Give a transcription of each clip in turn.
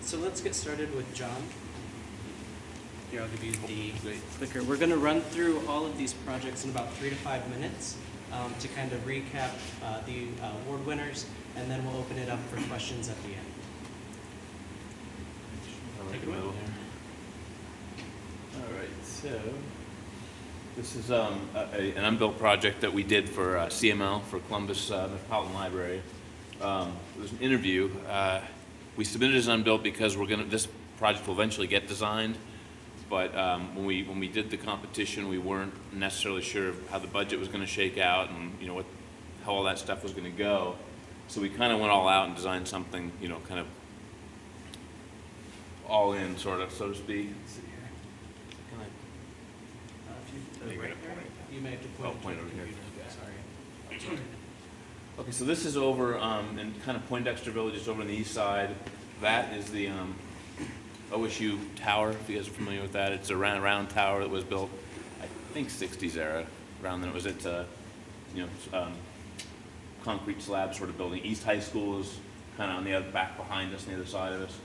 So let's get started with John. Here, I'll give you the clicker. We're going to run through all of these projects in about 3 to 5 minutes to kind of recap the award winners, and then we'll open it up for questions at the end. Take it away. All right, so this is an unbuilt project that we did for CML, for Columbus Metropolitan Library. It was an interview. We submitted as unbuilt because this project will eventually get designed, but when we did the competition, we weren't necessarily sure of how the budget was going to shake out and how all that stuff was going to go. So we kind of went all out and designed something, kind of all in, sort of, so to speak. Let's see here. You may have to point over here. Sorry. Okay, so this is over in kind of Poindexter Village, just over on the east side. That is the OSU Tower, if you guys are familiar with that. It's a round tower that was built, I think, 60s era. Around then it was concrete slab sort of building. East High School is kind of on the other back behind us, on the other side of us.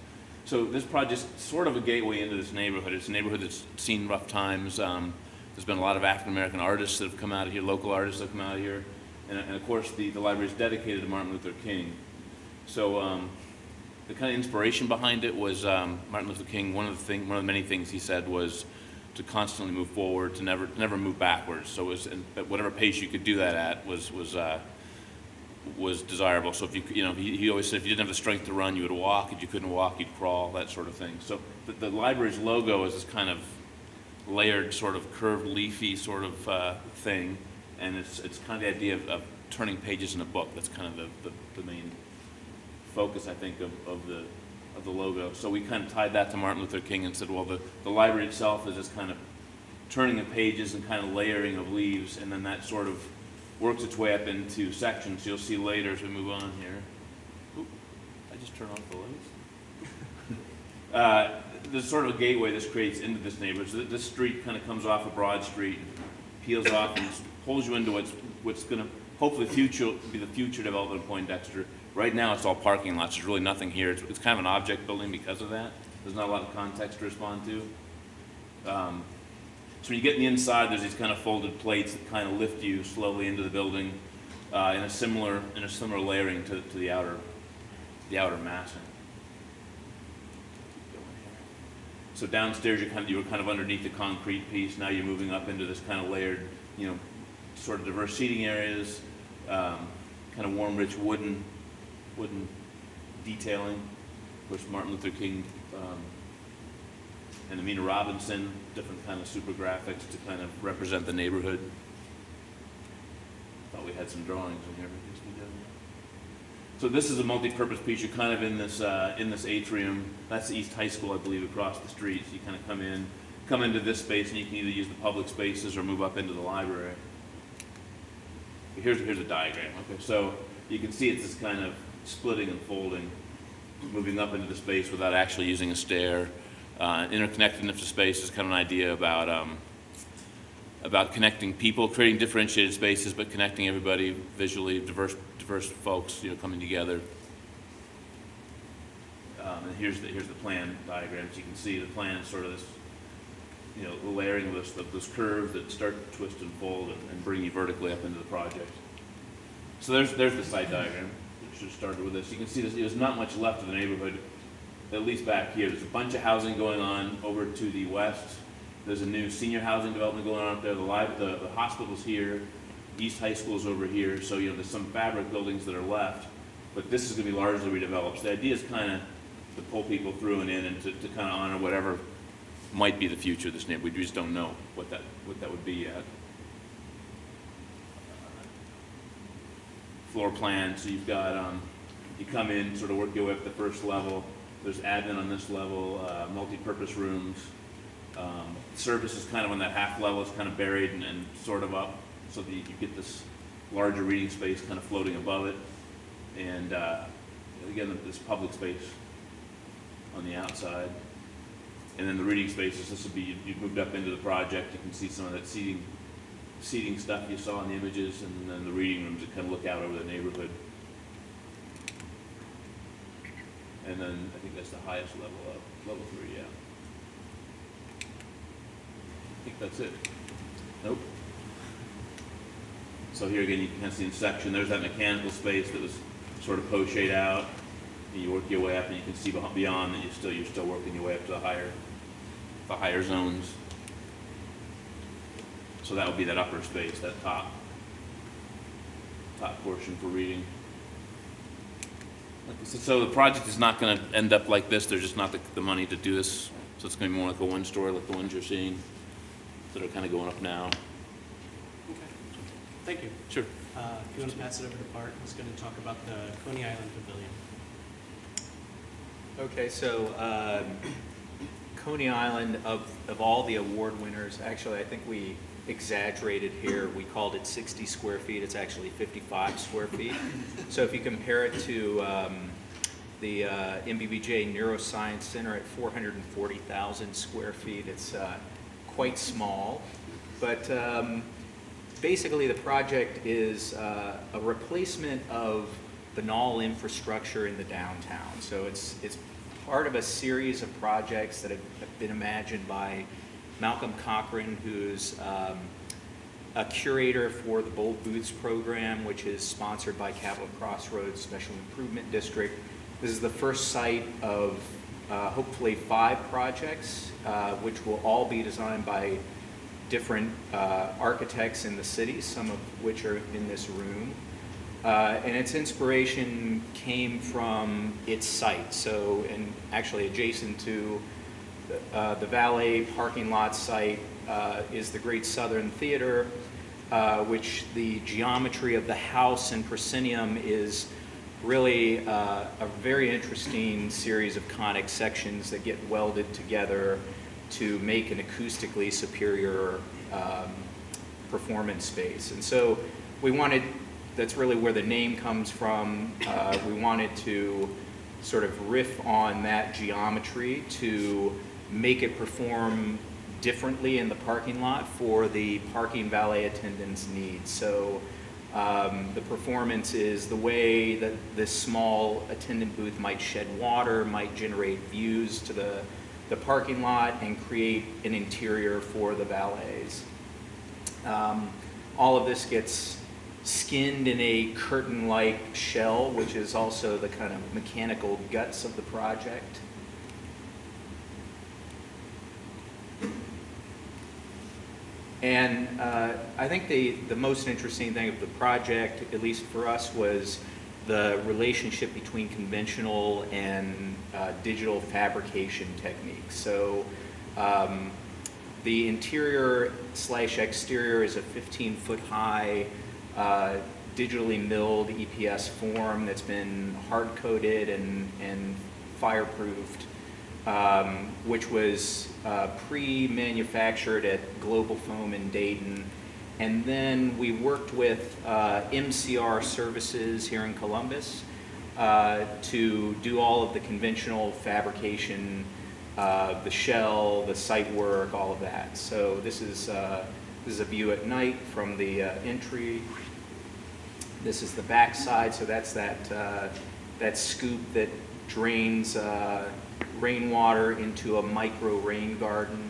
So this project's sort of a gateway into this neighborhood. It's a neighborhood that's seen rough times. There's been a lot of African-American artists that have come out of here, local artists that have come out of here. And of course, the library is dedicated to Martin Luther King. So the kind of inspiration behind it was Martin Luther King. One of the many things he said was to constantly move forward, to never move backwards. So at whatever pace you could do that at was desirable. So if he always said if you didn't have the strength to run, you would walk. If you couldn't walk, you'd crawl. That sort of thing. So the library's logo is this kind of layered, sort of curved, leafy sort of thing. And it's kind of the idea of turning pages in a book. That's kind of the main focus, I think, of the logo. So we kind of tied that to Martin Luther King and said, well, the library itself is this kind of turning of pages and kind of layering of leaves, and then that sort of works its way up into sections. You'll see later as we move on here. Oop, I just turned off the lights. There's sort of a gateway this creates into this neighborhood. So this street kind of comes off of Broad Street, peels off, and pulls you into what's going to hopefully be the future development of Poindexter. Right now it's all parking lots. There's really nothing here. It's kind of an object building because of that. There's not a lot of context to respond to. So when you get in the inside, there's these kind of folded plates that kind of lift you slowly into the building in a similar layering to the outer massing. So downstairs you were kind of underneath the concrete piece. Now you're moving up into this kind of layered, sort of diverse seating areas, kind of warm, rich wooden detailing. Of course, Martin Luther King and Amina Robinson, different kind of super graphics to kind of represent the neighborhood. Thought we had some drawings in here. So this is a multi-purpose piece. You're kind of in this atrium. That's the East High School, I believe, across the street. So you kind of come into this space, and you can either use the public spaces or move up into the library. Here's a diagram. Okay, so you can see it's this kind of splitting and folding, moving up into the space without actually using a stair. Interconnectedness of space is kind of an idea about connecting people, creating differentiated spaces, but connecting everybody visually, diverse folks, coming together. And here's the plan diagram. So you can see the plan is sort of this, the layering of those curves that start to twist and fold and bring you vertically up into the project. So there's the site diagram. It should have started with this. You can see there's not much left of the neighborhood, at least back here. There's a bunch of housing going on over to the west. There's a new senior housing development going on up there. The hospital's here. East High School's over here. So there's some fabric buildings that are left, but this is going to be largely redeveloped. So the idea is kind of to pull people through and in, and to kind of honor whatever might be the future of this neighborhood. We just don't know what that would be yet. Floor plan. So you've got you come in, sort of work your way up the first level. There's admin on this level, multi-purpose rooms. Service is kind of on that half level. It's kind of buried and sort of up, so that you get this larger reading space kind of floating above it. And again, this public space on the outside. And then the reading spaces, this would be, you've moved up into the project. You can see some of that seating stuff you saw in the images, and then the reading rooms that kind of look out over the neighborhood. and then I think that's the highest level of level 3, yeah. I think that's it. Nope. So here again, you can kind of see in section, there's that mechanical space that was sort of pochade out. And you work your way up, and you can see beyond that you're still working your way up to the higher zones. So that would be that upper space, that top portion for reading. So the project is not going to end up like this. There's just not the money to do this. So it's going to be more like a one-story, like the ones you're seeing that are kind of going up now. Okay. Thank you. Sure. If you want to pass it over to Bart, who's going to talk about the Coney Island Pavilion. Okay, so Coney Island, of all the award winners, actually I think we exaggerated here. We called it 60 square feet. It's actually 55 square feet. So if you compare it to the NBBJ Neuroscience Center at 440,000 square feet, it's quite small. But basically the project is a replacement of banal infrastructure in the downtown. So it's part of a series of projects that have been imagined by Malcolm Cochran, who's a curator for the Bold Booths program, which is sponsored by Capitol Crossroads Special Improvement District. This is the first site of hopefully 5 projects, which will all be designed by different architects in the city, some of which are in this room. And its inspiration came from its site. So, and actually adjacent to the valet parking lot site is the Great Southern Theater, which the geometry of the house and proscenium is really a very interesting series of conic sections that get welded together to make an acoustically superior performance space. And so we wanted, that's really where the name comes from. We wanted to sort of riff on that geometry to make it perform differently in the parking lot for the parking valet attendants' needs. So the performance is the way that this small attendant booth might shed water, might generate views to the parking lot and create an interior for the valets. All of this gets skinned in a curtain-like shell, which is also the kind of mechanical guts of the project. And I think the most interesting thing of the project, at least for us, was the relationship between conventional and digital fabrication techniques. So the interior / exterior is a 15-foot high digitally milled EPS form that's been hard-coated and fireproofed, which was pre-manufactured at Global Foam in Dayton. And then we worked with MCR Services here in Columbus to do all of the conventional fabrication, the shell, the site work, all of that. So this is a view at night from the entry. This is the back side, so that's that scoop that drains rainwater into a micro rain garden.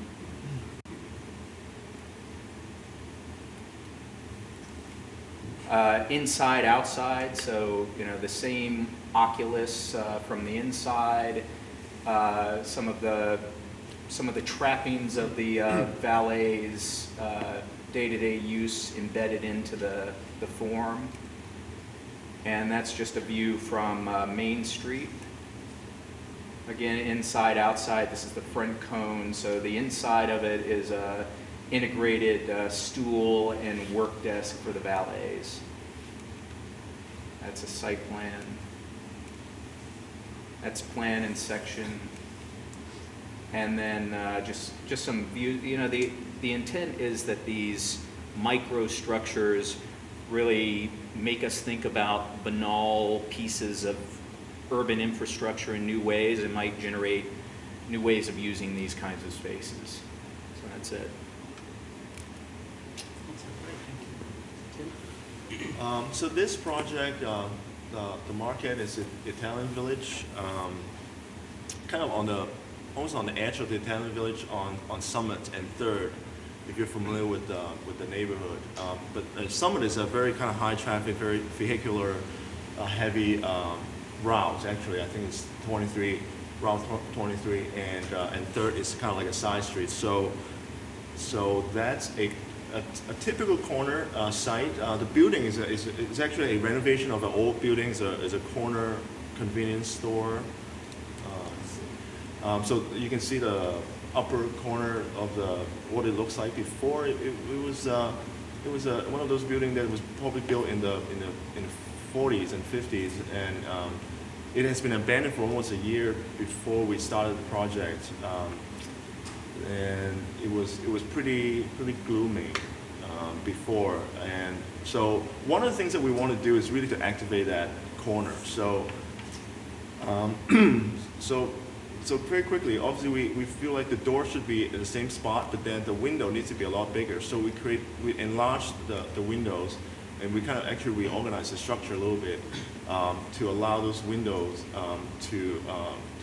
Inside, outside, so the same oculus from the inside. Some of the trappings of the valet's day-to-day use embedded into the form. And that's just a view from Main Street. Again, inside, outside, this is the front cone. So the inside of it is a integrated stool and work desk for the valets. That's a site plan. That's plan and section. And then just some view. The intent is that these microstructures really make us think about banal pieces of urban infrastructure in new ways and might generate new ways of using these kinds of spaces. So that's it. So this project, the market is Italian Village. kind of almost on the edge of the Italian village on Summit and 3rd, if you're familiar with the neighborhood. But Summit is a very kind of high traffic, very vehicular, heavy route. Actually, I think it's Route 23, and 3rd is kind of like a side street. So that's a typical corner site. The building is actually a renovation of an old building. It's a corner convenience store. So you can see the upper corner of what it looks like before. It was one of those buildings that was probably built in the 40s and 50s, and it has been abandoned for almost a year before we started the project. And it was pretty gloomy before, and so one of the things that we want to do is really to activate that corner. So so very quickly, obviously we feel like the door should be in the same spot, but then the window needs to be a lot bigger. So we enlarged the windows, and we kind of actually reorganized the structure a little bit to allow those windows to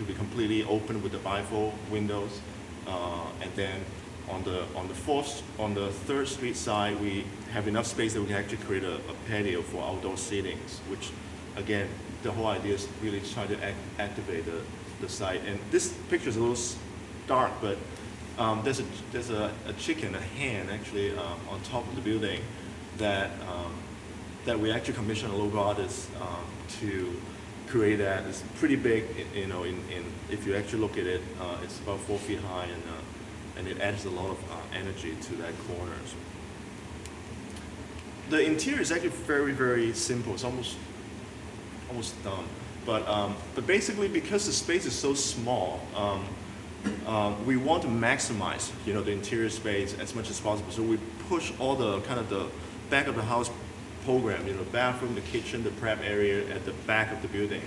be completely open with the bifold windows. And then on the 3rd Street side, we have enough space that we can actually create a patio for outdoor seatings, which again, the whole idea is really to try to activate the site. And this picture is a little dark, but there's a chicken, a hen actually on top of the building that we actually commissioned a local artist to create that. It's pretty big, you know. If you actually look at it, it's about 4 feet high, and it adds a lot of energy to that corner. So the interior is actually very, very simple. It's almost dumb, but basically because the space is so small, we want to maximize, you know, the interior space as much as possible. So we push all the kind of the back of the house program, you know, bathroom, the kitchen, the prep area at the back of the building,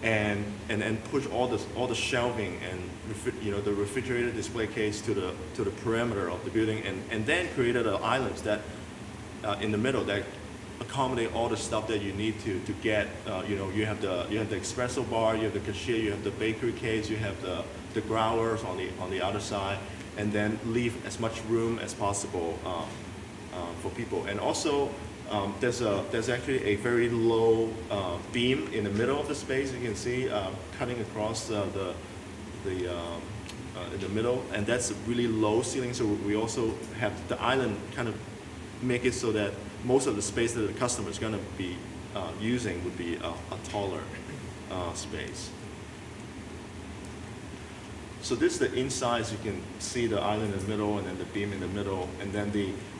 and then push all the shelving and the refrigerator display case to the perimeter of the building, and then created an islands that in the middle that accommodate all the stuff that you need to get. You know, you have the espresso bar, you have the cashier, you have the bakery case, you have the growlers on the other side, and then leave as much room as possible for people. And also there's actually a very low beam in the middle of the space. You can see cutting across in the middle, and that's a really low ceiling. So we also have the island kind of make it so that most of the space that the customer is going to be using would be a taller space. So this is the inside. So you can see the island in the middle, and then the beam in the middle, and then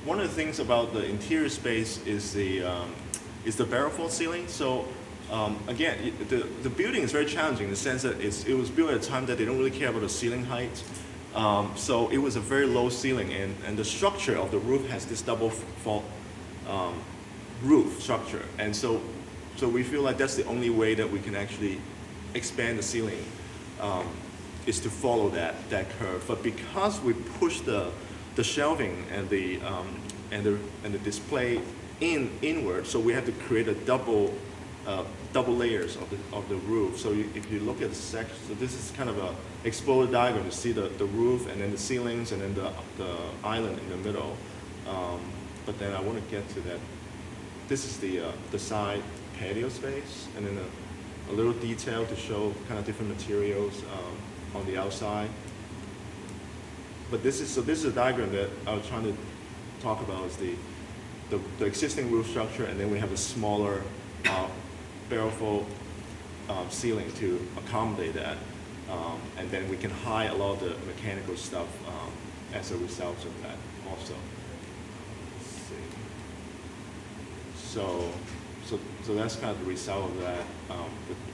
one of the things about the interior space is the barrel-vault ceiling. So again, the building is very challenging in the sense that it was built at a time that they don't really care about the ceiling height. So it was a very low ceiling, and the structure of the roof has this double fault roof structure, and so we feel like that's the only way that we can actually expand the ceiling is to follow that curve. But because we push the shelving and the display inward, so we have to create a double layers of the roof. So if you look at the section, so this is kind of a exploded diagram to see the roof and then the ceilings and then the island in the middle. But then I want to get to that. This is the side patio space, and then a little detail to show kind of different materials on the outside. But this is a diagram that I was trying to talk about is the existing roof structure, and then we have a smaller barrel-vault ceiling to accommodate that, and then we can hide a lot of the mechanical stuff as a result of that also. Let's see. So that's kind of the result of that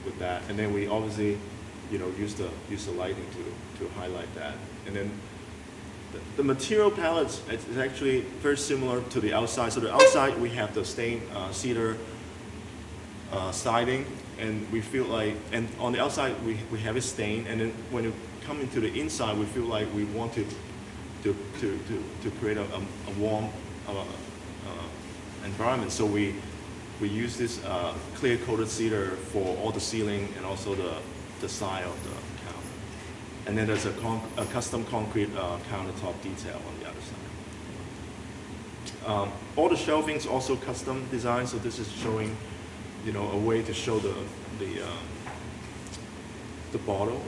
with that, and then we obviously, you know, use the lighting to highlight that, and then the material palettes is actually very similar to the outside. So the outside we have the stained cedar siding, and we feel like, and on the outside we have it stained, and then when you come into the inside, we feel like we want to create a warm environment. So we use this clear coated cedar for all the ceiling and also the side of the counter. And then there's a custom concrete countertop detail on the other side. All the shelving's also custom designed, so this is showing, you know, a way to show the bottle.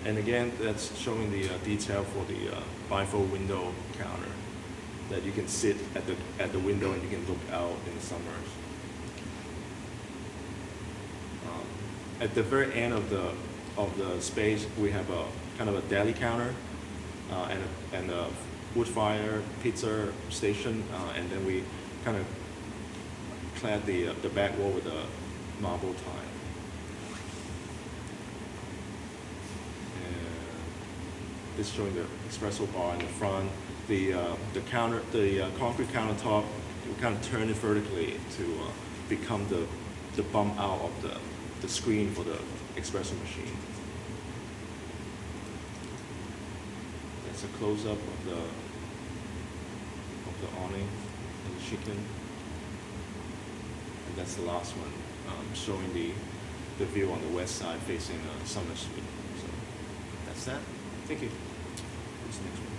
And again, that's showing the detail for the bifold window counter, that you can sit at the window and you can look out in the summers. At the very end of the space, we have a kind of a deli counter and a wood fire pizza station, and then we kind of clad the back wall with a marble tile. And this is showing the espresso bar in the front. The concrete countertop, we kind of turn it vertically to become the bump out of the screen for the espresso machine. That's a close-up of the awning and the chicken. And that's the last one, showing the view on the west side facing Summer Street. So that's that. Thank you. What's the next one?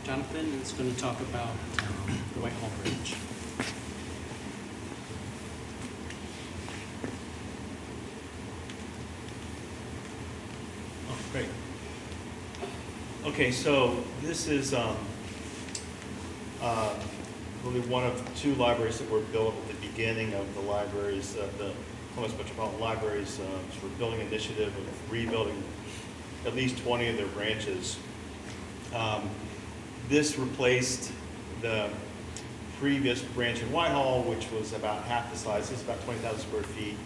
Jonathan is going to talk about the Whitehall Bridge. Oh, great. Okay, so this is really one of two libraries that were built at the beginning of the libraries, the Columbus Metropolitan Libraries sort of building initiative of rebuilding at least 20 of their branches. This replaced the previous branch in Whitehall, which was about half the size. This is about 20,000 square feet.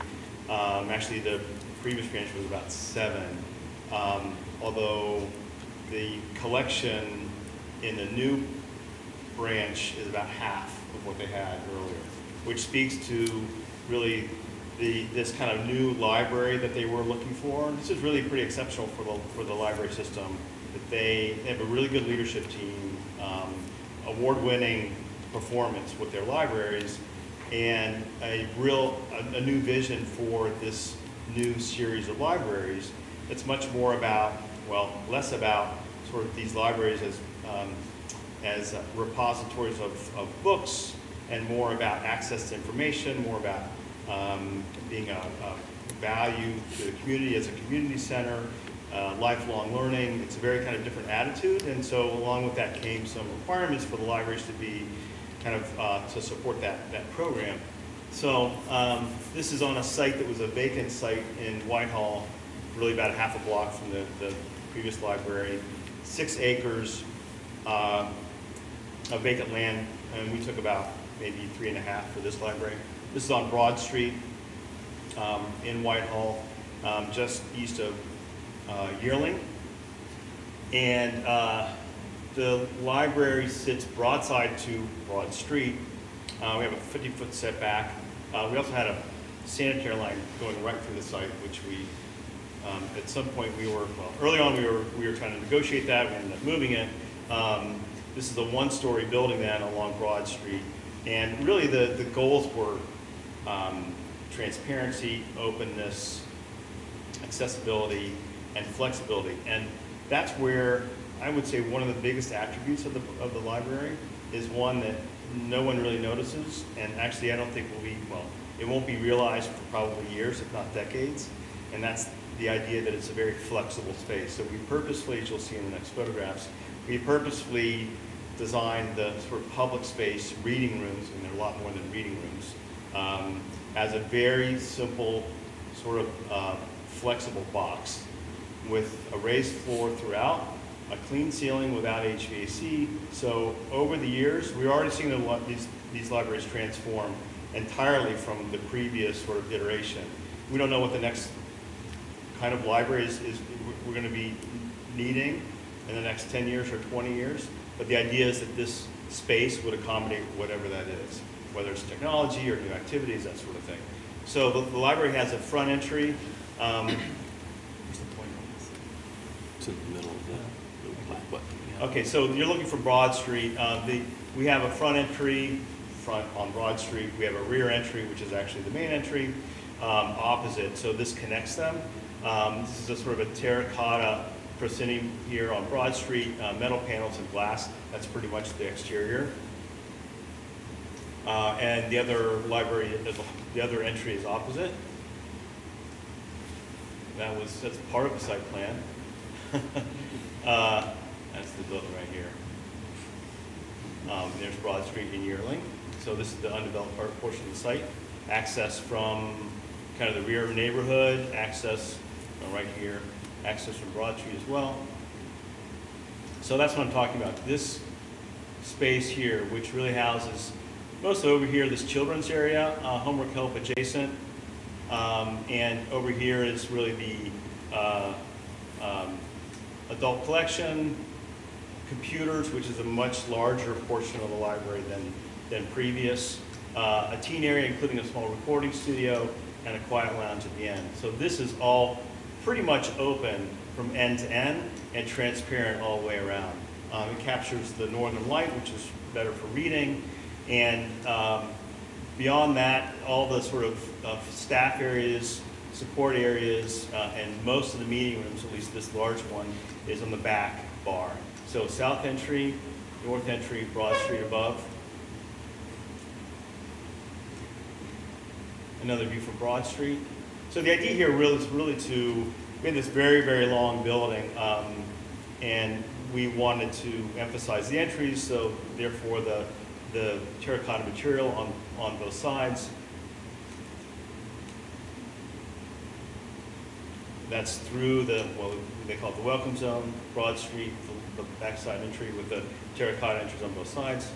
Actually, the previous branch was about 7. Although the collection in the new branch is about half of what they had earlier, which speaks to really this kind of new library that they were looking for. And this is really pretty exceptional for the library system, that they have a really good leadership team, award-winning performance with their libraries, and a new vision for this new series of libraries. It's much more about, well, less about sort of these libraries as repositories of books, and more about access to information, more about being a value to the community as a community center, lifelong learning. It's a very kind of different attitude, and so along with that came some requirements for the libraries to be kind of to support that program. So this is on a site that was a vacant site in Whitehall, really about a half a block from the previous library, 6 acres of vacant land, and we took about maybe 3.5 for this library. This is on Broad Street in Whitehall, just east of Yearling. And the library sits broadside to Broad Street. We have a 50-foot setback. We also had a sanitary line going right through the site, which we, at some point early on we were trying to negotiate that. We ended up moving it. This is a 1-story building then along Broad Street. And really the goals were transparency, openness, accessibility, and flexibility. And that's where I would say one of the biggest attributes of the library is one that no one really notices, and actually I don't think it won't be realized for probably years, if not decades, and that's the idea that it's a very flexible space. So we purposefully, as you'll see in the next photographs, we purposefully designed the sort of public space reading rooms, and there are a lot more than reading rooms, as a very simple sort of flexible box with a raised floor throughout, a clean ceiling without HVAC. So over the years, we're already seeing these libraries transform entirely from the previous sort of iteration. We don't know what the next kind of library is we're going to be needing in the next 10 years or 20 years, but the idea is that this space would accommodate whatever that is, whether it's technology or new activities, that sort of thing. So the library has a front entry. Where's the point on this? It's in the middle of the black button. Okay, so you're looking for Broad Street. We have a front entry on Broad Street. We have a rear entry, which is actually the main entry. opposite, so this connects them. This is a sort of a terracotta proscenium here on Broad Street, metal panels and glass. That's pretty much the exterior. And the other library, the other entry is opposite. That's part of the site plan. That's the building right here. There's Broad Street in Yearling. So this is the undeveloped portion of the site. Access from kind of the rear neighborhood, access right here, access from Broad Street as well. So that's what I'm talking about. This space here, which really houses, mostly over here, this children's area, homework help adjacent. And over here is really the adult collection, computers, which is a much larger portion of the library than previous, a teen area including a small recording studio, and a quiet lounge at the end. So this is all pretty much open from end to end and transparent all the way around. It captures the northern light, which is better for reading, and beyond that, all the sort of staff areas, support areas, and most of the meeting rooms, at least this large one, is on the back bar. So south entry, north entry, Broad Street above. Another view from Broad Street. So the idea here really is we had this very, very long building, and we wanted to emphasize the entries, so therefore the terracotta material on both sides. That's through they call it the welcome zone, Broad Street, the backside entry with the terracotta entries on both sides.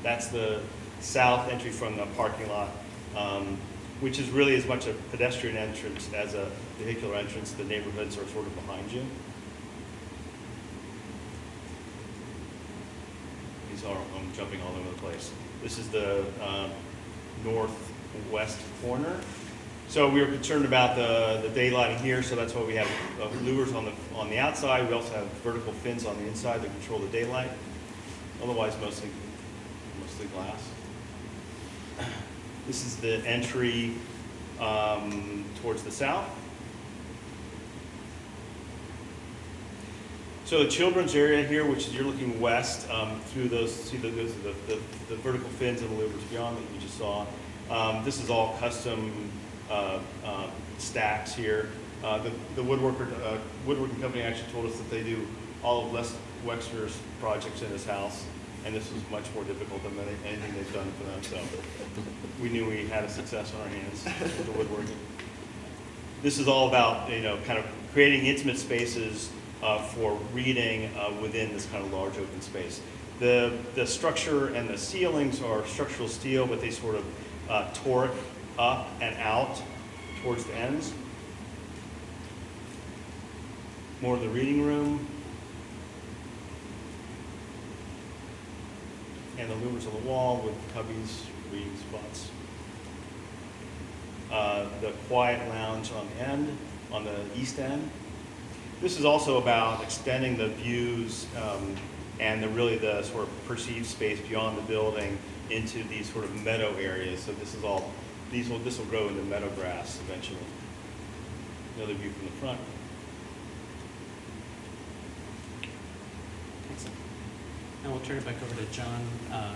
That's the south entry from the parking lot, which is really as much a pedestrian entrance as a vehicular entrance. The neighborhoods are sort of behind you. I'm jumping all over the place. This is the northwest corner. So we were concerned about the daylighting here, so that's why we have louvers on the outside. We also have vertical fins on the inside that control the daylight. Otherwise, mostly glass. This is the entry towards the south. So the children's area here, which is you're looking west through those, those are the vertical fins and the louvers beyond that you just saw. This is all custom stacks here. The woodworking company actually told us that they do all of Les Wexner's projects in his house, and this was much more difficult than anything they've done for them. So we knew we had a success on our hands with the woodworking. This is all about kind of creating intimate spaces for reading within this kind of large open space. The structure and the ceilings are structural steel, but they sort of torque up and out towards the ends. More of the reading room. And the louvers on the wall with cubbies, reading spots. The quiet lounge on the end, on the east end. This is also about extending the views and really the sort of perceived space beyond the building into these sort of meadow areas. So this will grow into meadow grass eventually. Another view from the front. Excellent. Now we'll turn it back over to John,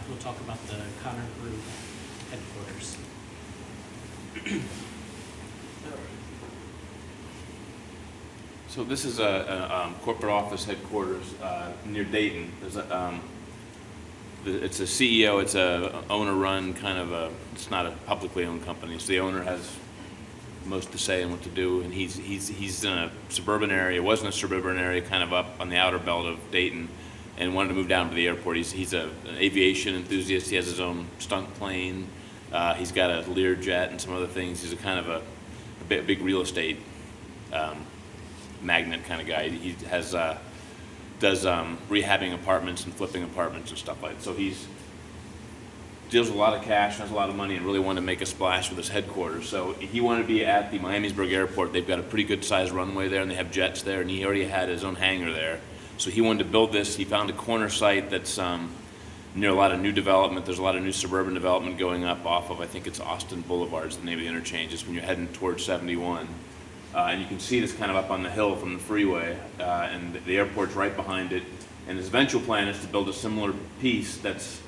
who'll talk about the Connor Group headquarters. So this is a corporate office headquarters near Dayton. There's it's a CEO, it's a owner-run kind of it's not a publicly owned company. So the owner has most to say and what to do, and he's in a suburban area. It wasn't a suburban area, kind of up on the outer belt of Dayton, and wanted to move down to the airport. He's an aviation enthusiast. He has his own stunt plane. He's got a Learjet and some other things. He's a kind of a big real estate magnet kind of guy. He does rehabbing apartments and flipping apartments and stuff like that. So he's deals with a lot of cash, has a lot of money, and really wanted to make a splash with his headquarters. So he wanted to be at the Miamisburg Airport. They've got a pretty good sized runway there, and they have jets there, and he already had his own hangar there. So he wanted to build this. He found a corner site that's near a lot of new development. There's a lot of new suburban development going up off of, I think it's Austin Boulevard is the name of the interchange. It's when you're heading towards 71. And you can see this kind of up on the hill from the freeway, and the airport's right behind it. And his eventual plan is to build a similar piece that's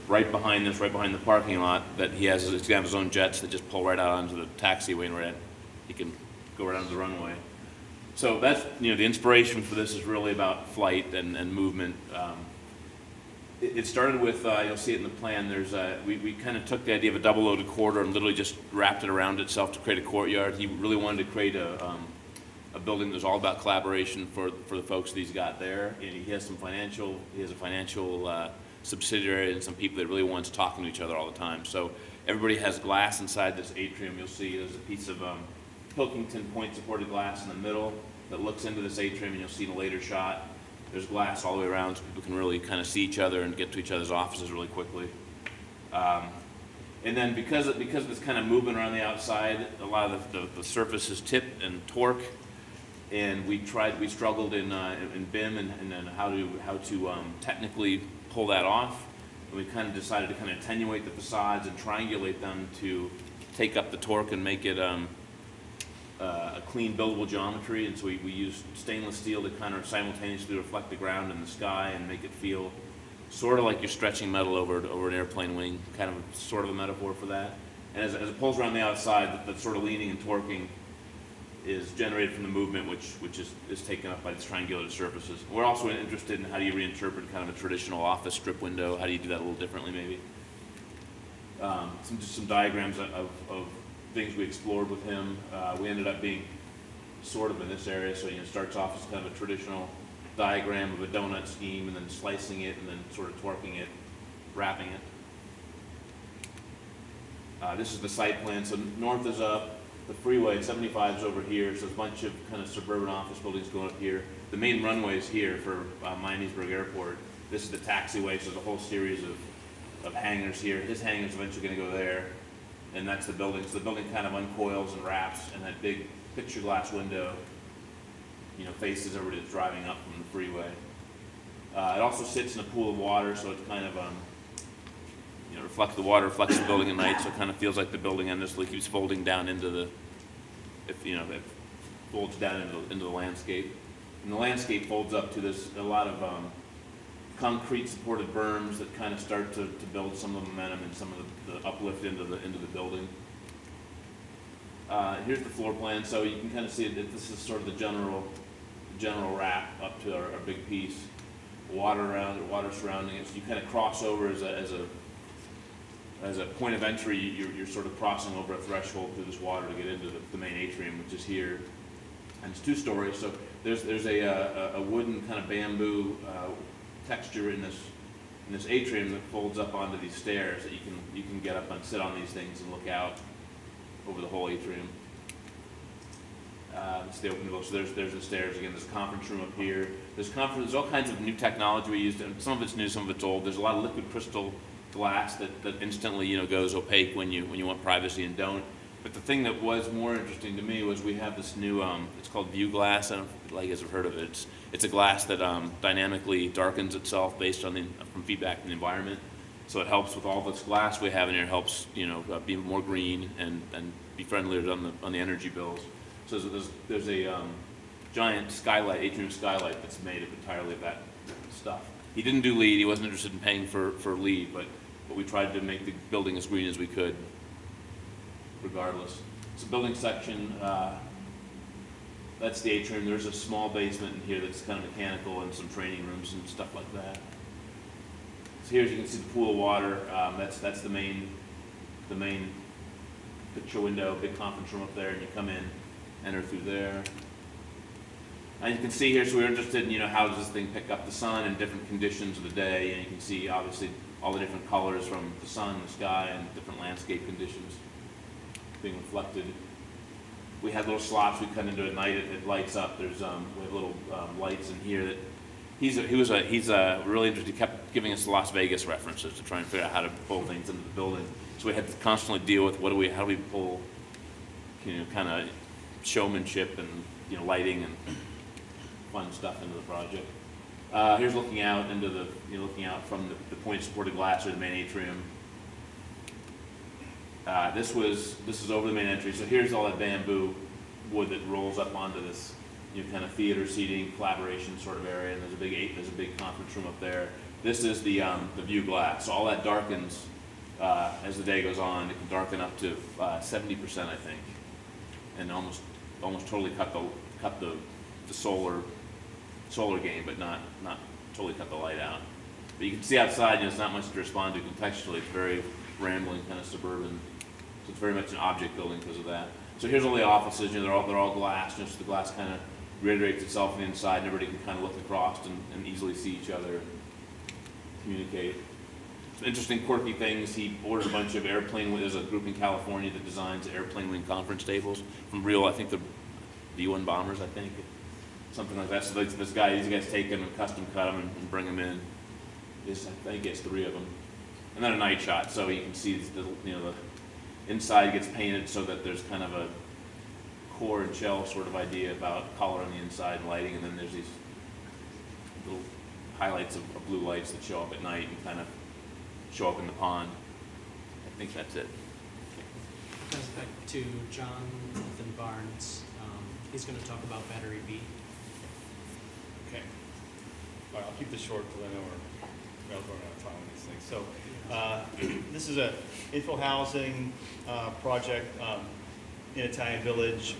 right behind this, right behind the parking lot, that he has, he's going to have his own jets that just pull right out onto the taxiway, and he can go right onto the runway. So that's, the inspiration for this is really about flight and movement. It started with, you'll see it in the plan, we kind of took the idea of a double-loaded corridor and literally just wrapped it around itself to create a courtyard. He really wanted to create a building that was all about collaboration for the folks that he's got there. And he has a financial subsidiary and some people that really wants talking to each other all the time. So everybody has glass inside this atrium. You'll see there's a piece of Pilkington point-supported glass in the middle that looks into this atrium, and you'll see in a later shot. There's glass all the way around, so people can really kind of see each other and get to each other's offices really quickly. And then because of this kind of movement around the outside, a lot of the surface is tip and torque, and we struggled in BIM and how to technically pull that off. And we kind of decided to kind of attenuate the facades and triangulate them to take up the torque and make it a clean buildable geometry. And so we used stainless steel to kind of simultaneously reflect the ground and the sky and make it feel sort of like you're stretching metal over an airplane wing, kind of sort of a metaphor for that. And as it pulls around the outside, that sort of leaning and torquing is generated from the movement, which is taken up by these triangulated surfaces. We're also interested in how do you reinterpret kind of a traditional office strip window. How do you do that a little differently, maybe? Some diagrams of things we explored with him. We ended up being sort of in this area, so it starts off as kind of a traditional diagram of a donut scheme, and then slicing it, and then sort of torquing it, wrapping it. This is the site plan. So north is up. The freeway, 75 is over here, so there's a bunch of kind of suburban office buildings going up here. The main runway is here for Miamisburg Airport. This is the taxiway, so there's a whole series of hangars here. His hangar's eventually going to go there, and that's the building. So the building kind of uncoils and wraps, and that big picture glass window, faces everybody that's driving up from the freeway. It also sits in a pool of water, so it's kind of reflects the water, reflects the building at night, so it kind of feels like the building endlessly keeps folding down into it folds down into the landscape. And the landscape folds up to a lot of concrete supported berms that kind of start to build some of the momentum and some of the uplift into the building. Here's the floor plan, so you can kind of see that this is sort of the general wrap up to our big piece. Water around it, water surrounding it, so you kind of cross over as a point of entry. You're sort of crossing over a threshold through this water to get into the main atrium, which is here. And it's 2 stories, so there's a wooden kind of bamboo texture in this atrium that folds up onto these stairs that you can get up and sit on these things and look out over the whole atrium. It's the open door, so there's the stairs again. There's a conference room up here. There's all kinds of new technology we used, and some of it's new, some of it's old. There's a lot of liquid crystal glass that instantly goes opaque when you want privacy and don't. But the thing that was more interesting to me was we have this new it's called View Glass. I don't know if you guys have heard of it. It's a glass that dynamically darkens itself based on from feedback from the environment. So it helps with all this glass we have in here. It helps be more green and be friendlier on the energy bills. So there's a giant skylight, atrium skylight that's made entirely of that stuff. He didn't do LEED. He wasn't interested in paying for LEED, but we tried to make the building as green as we could, regardless. So building section, that's the atrium. There's a small basement in here that's kind of mechanical and some training rooms and stuff like that. So here you can see the pool of water. That's the main picture window, big conference room up there, and you come in, enter through there. And you can see here, so we're interested in, how does this thing pick up the sun in different conditions of the day, and you can see obviously all the different colors from the sun, the sky, and different landscape conditions being reflected. We had little slots we cut into at night. It lights up. We have little lights in here that he's really interested. He kept giving us Las Vegas references to try and figure out how to pull things into the building. So we had to constantly deal with how do we pull, kind of showmanship and lighting and fun stuff into the project. Here's looking out into the, looking out from the point supported glass or the main atrium. This is over the main entry. So here's all that bamboo wood that rolls up onto this, kind of theater seating, collaboration sort of area. And there's a big conference room up there. This is the view glass. So all that darkens as the day goes on. It can darken up to 70%, I think, and almost totally cut the solar gain, but not totally cut the light out. But you can see outside, there's not much to respond to contextually. It's very rambling, kind of suburban. So it's very much an object building because of that. So here's all the offices. They're all glass. Just the glass kind of reiterates itself on the inside, and everybody can kind of look across and easily see each other and communicate. Some interesting, quirky things. He ordered a bunch of there's a group in California that designs airplane wing conference tables from real, I think, the B-1 bombers, I think. Something like that. So these guys take them and custom cut them and bring them in. I think it's 3 of them. And then a night shot, so you can see the inside gets painted so that there's kind of a core and shell sort of idea about color on the inside and lighting, and then there's these little highlights of blue lights that show up at night and kind of show up in the pond. I think that's it. Goes back to Jonathan Barnes. He's going to talk about Battery B. Okay. All right, I'll keep this short because I know we're running out of time on these things. So this is a infill housing project in Italian Village,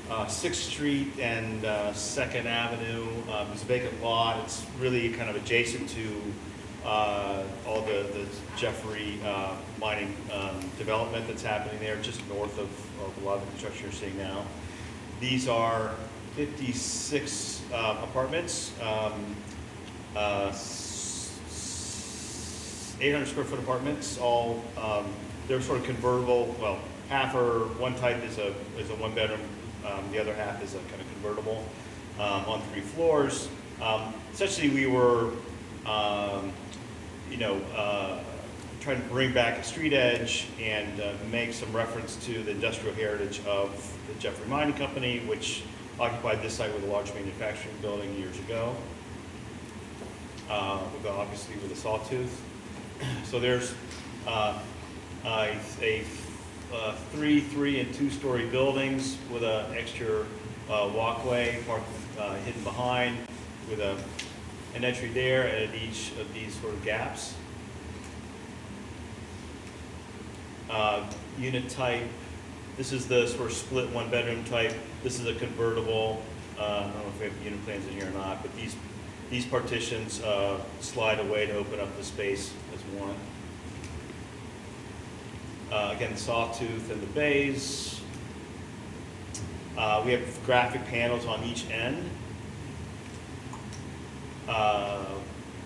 6th Street and 2nd Avenue. It's a vacant lot. It's really kind of adjacent to all the Jeffrey mining development that's happening there, just north of a lot of the construction you're seeing now. These are 56 apartments, 800 square foot apartments. All they're sort of convertible. Well, half are one type is a 1 bedroom. The other half is a kind of convertible on 3 floors. Essentially, we were trying to bring back a street edge and make some reference to the industrial heritage of the Jeffrey Mining Company, which occupied this site with a large manufacturing building years ago, obviously with a sawtooth. So there's a 3 and 2-story buildings with an extra walkway hidden behind, with an entry there at each of these sort of gaps. Unit type, this is the sort of split 1-bedroom type. This is a convertible. I don't know if we have unit plans in here or not, but these partitions slide away to open up the space as one. Again, sawtooth and the bays. We have graphic panels on each end.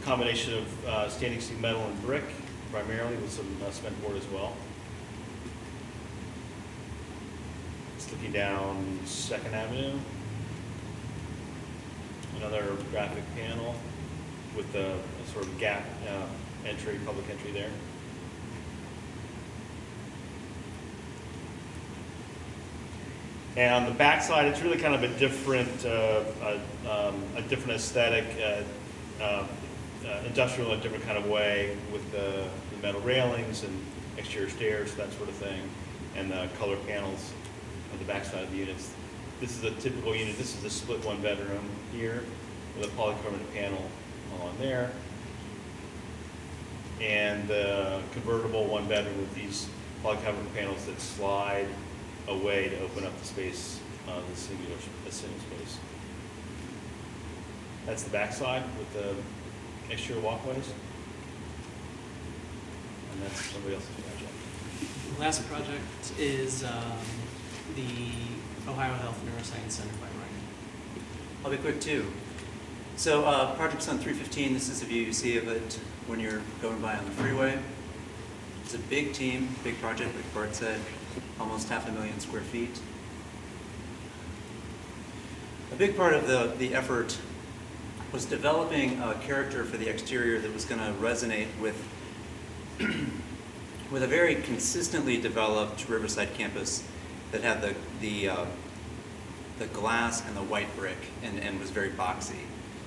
Combination of standing seam metal and brick, primarily, with some cement board as well. It's looking down 2nd Avenue. Another graphic panel with a sort of gap entry, public entry there. And on the back side, it's really kind of a different aesthetic, industrial in a different kind of way, with the metal railings and exterior stairs, that sort of thing, and the color panels on the back side of the units. This is a typical unit. This is a split 1-bedroom here with a polycarbonate panel on there, and the convertible 1-bedroom with these polycarbonate panels that slide away to open up the space, the single space. That's the back side with the exterior walkways, and that's somebody else's project. The last project is the Ohio Health Neuroscience Center by Ryan. I'll be quick too. So project's on 315. This is the view you see of it when you're going by on the freeway. It's a big team, big project, like Bart said, almost 500,000 square feet. A big part of the effort was developing a character for the exterior that was going to resonate with a very consistently developed Riverside campus that had the the glass and the white brick and was very boxy.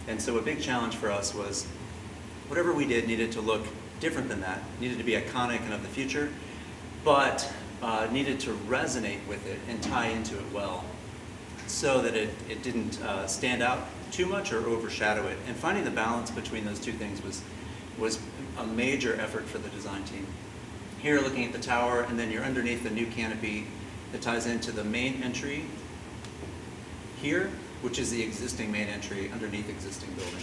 And so a big challenge for us was whatever we did needed to look different than that, needed to be iconic and of the future, but needed to resonate with it and tie into it well so that it didn't stand out too much or overshadow it. And finding the balance between those two things was a major effort for the design team. Here looking at the tower, and then you're underneath the new canopy that ties into the main entry here, which is the existing main entry underneath existing building.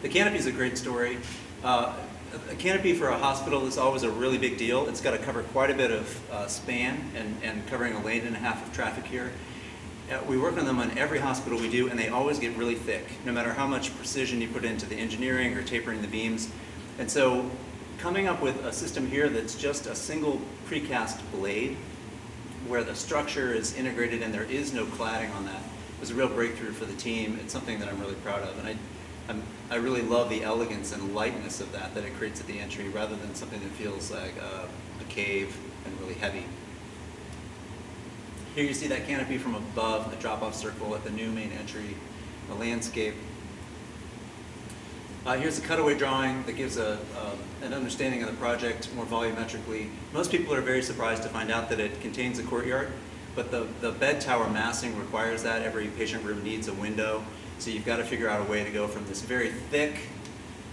The canopy is a great story. A canopy for a hospital is always a really big deal. It's got to cover quite a bit of span and covering a lane and a half of traffic here. We work on them on every hospital we do, and they always get really thick, no matter how much precision you put into the engineering or tapering the beams. And so coming up with a system here that's just a single precast blade where the structure is integrated and there is no cladding on that was a real breakthrough for the team. It's something that I'm really proud of. And I really love the elegance and lightness of that it creates at the entry, rather than something that feels like a cave and really heavy. Here you see that canopy from above, the drop-off circle at the new main entry, the landscape. Here's a cutaway drawing that gives an understanding of the project more volumetrically. Most people are very surprised to find out that it contains a courtyard, but the bed tower massing requires that. Every patient room needs a window, so you've got to figure out a way to go from this very thick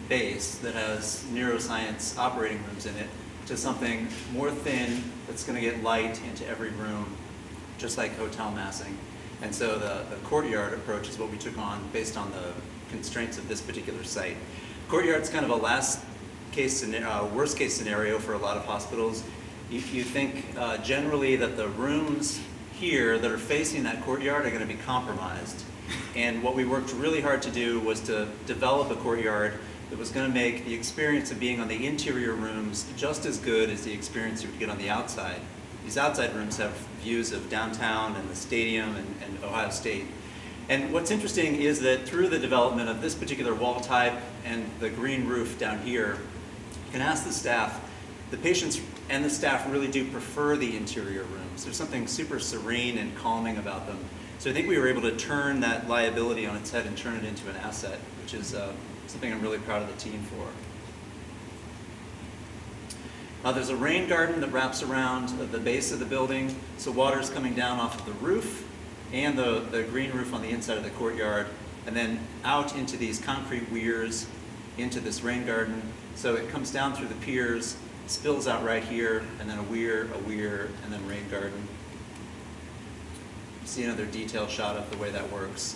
base that has neuroscience operating rooms in it to something more thin that's going to get light into every room, just like hotel massing. And so the courtyard approach is what we took on based on the constraints of this particular site. Courtyard's kind of a worst case scenario for a lot of hospitals. You think generally that the rooms here that are facing that courtyard are going to be compromised. And what we worked really hard to do was to develop a courtyard that was going to make the experience of being on the interior rooms just as good as the experience you would get on the outside. These outside rooms have views of downtown and the stadium and Ohio State. And what's interesting is that through the development of this particular wall type and the green roof down here, you can ask the staff, the patients and the staff really do prefer the interior rooms. There's something super serene and calming about them. So I think we were able to turn that liability on its head and turn it into an asset, which is something I'm really proud of the team for. There's a rain garden that wraps around the base of the building, so water's coming down off of the roof and the green roof on the inside of the courtyard, and then out into these concrete weirs into this rain garden. So it comes down through the piers, spills out right here, and then a weir, and then rain garden. See another detail shot of the way that works.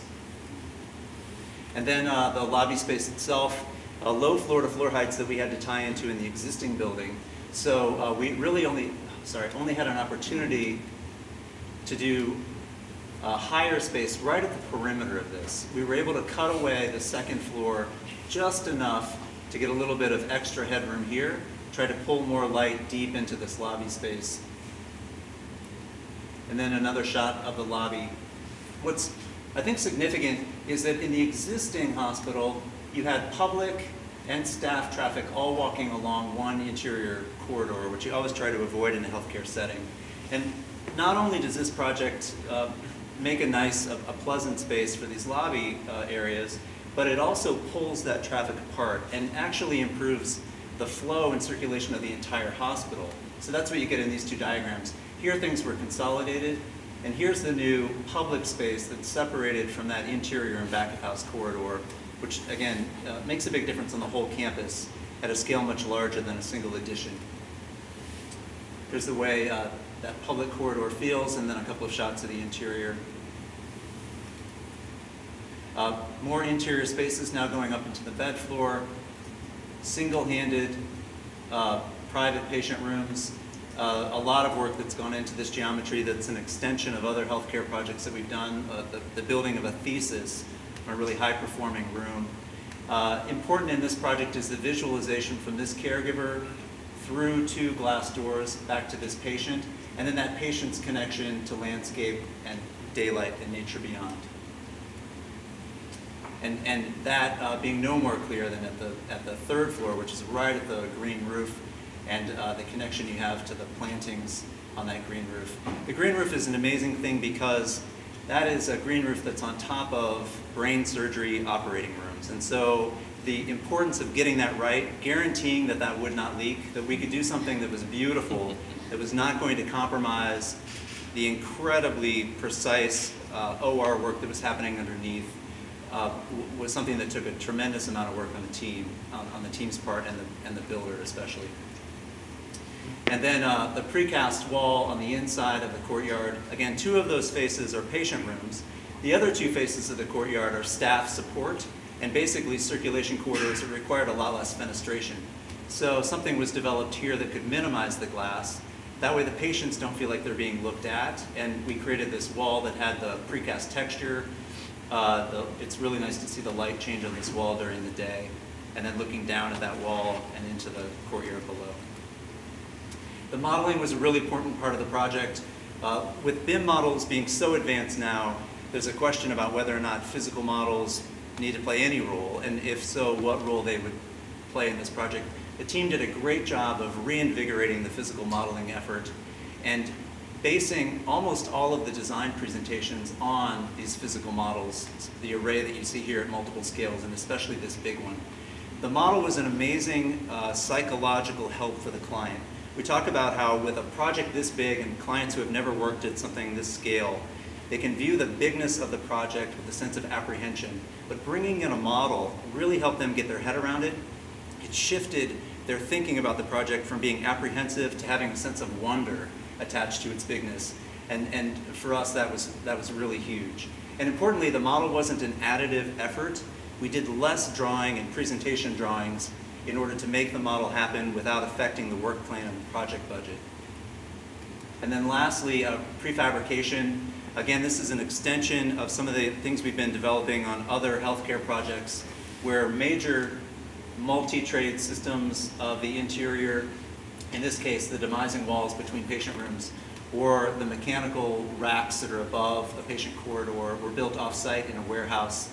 And then the lobby space itself, low floor-to-floor heights that we had to tie into in the existing building. So we really only had an opportunity to do a higher space right at the perimeter of this. We were able to cut away the second floor just enough to get a little bit of extra headroom here, try to pull more light deep into this lobby space. And then another shot of the lobby. What's, I think, significant is that in the existing hospital, you had public and staff traffic all walking along one interior corridor, which you always try to avoid in a healthcare setting. And not only does this project make a pleasant space for these lobby areas, but it also pulls that traffic apart and actually improves the flow and circulation of the entire hospital. So that's what you get in these two diagrams. Here things were consolidated, and here's the new public space that's separated from that interior and back of house corridor, which again makes a big difference on the whole campus at a scale much larger than a single addition. Here's the way that public corridor feels, and then a couple of shots of the interior. More interior spaces now going up into the bed floor, single-handed private patient rooms, a lot of work that's gone into this geometry that's an extension of other healthcare projects that we've done, the building of a thesis, a really high-performing room. Important in this project is the visualization from this caregiver through two glass doors back to this patient, and then that patient's connection to landscape and daylight and nature beyond. And that being no more clear than at the third floor, which is right at the green roof, and the connection you have to the plantings on that green roof. The green roof is an amazing thing because That is a green roof that's on top of brain surgery operating rooms. And so the importance of getting that right, guaranteeing that that would not leak, that we could do something that was beautiful, that was not going to compromise the incredibly precise OR work that was happening underneath, was something that took a tremendous amount of work on the team, on the team's part and the builder especially. And then the precast wall on the inside of the courtyard, again, 2 of those faces are patient rooms. The other 2 faces of the courtyard are staff support and basically circulation corridors that required a lot less fenestration. So something was developed here that could minimize the glass. That way the patients don't feel like they're being looked at. And we created this wall that had the precast texture. It's really nice to see the light change on this wall during the day, and then looking down at that wall and into the courtyard below. The modeling was a really important part of the project. With BIM models being so advanced now, there's a question about whether or not physical models need to play any role, and if so, what role they would play in this project. The team did a great job of reinvigorating the physical modeling effort and basing almost all of the design presentations on these physical models, the array that you see here at multiple scales, and especially this big one. The model was an amazing psychological help for the client. We talk about how with a project this big and clients who have never worked at something this scale, they can view the bigness of the project with a sense of apprehension. But bringing in a model really helped them get their head around it. It shifted their thinking about the project from being apprehensive to having a sense of wonder attached to its bigness. And for us, that was really huge. And importantly, the model wasn't an additive effort. We did less drawing and presentation drawings in order to make the model happen without affecting the work plan and the project budget. And then lastly, prefabrication. Again, this is an extension of some of the things we've been developing on other healthcare projects where major multi-trade systems of the interior, in this case the demising walls between patient rooms, or the mechanical racks that are above a patient corridor, were built off-site in a warehouse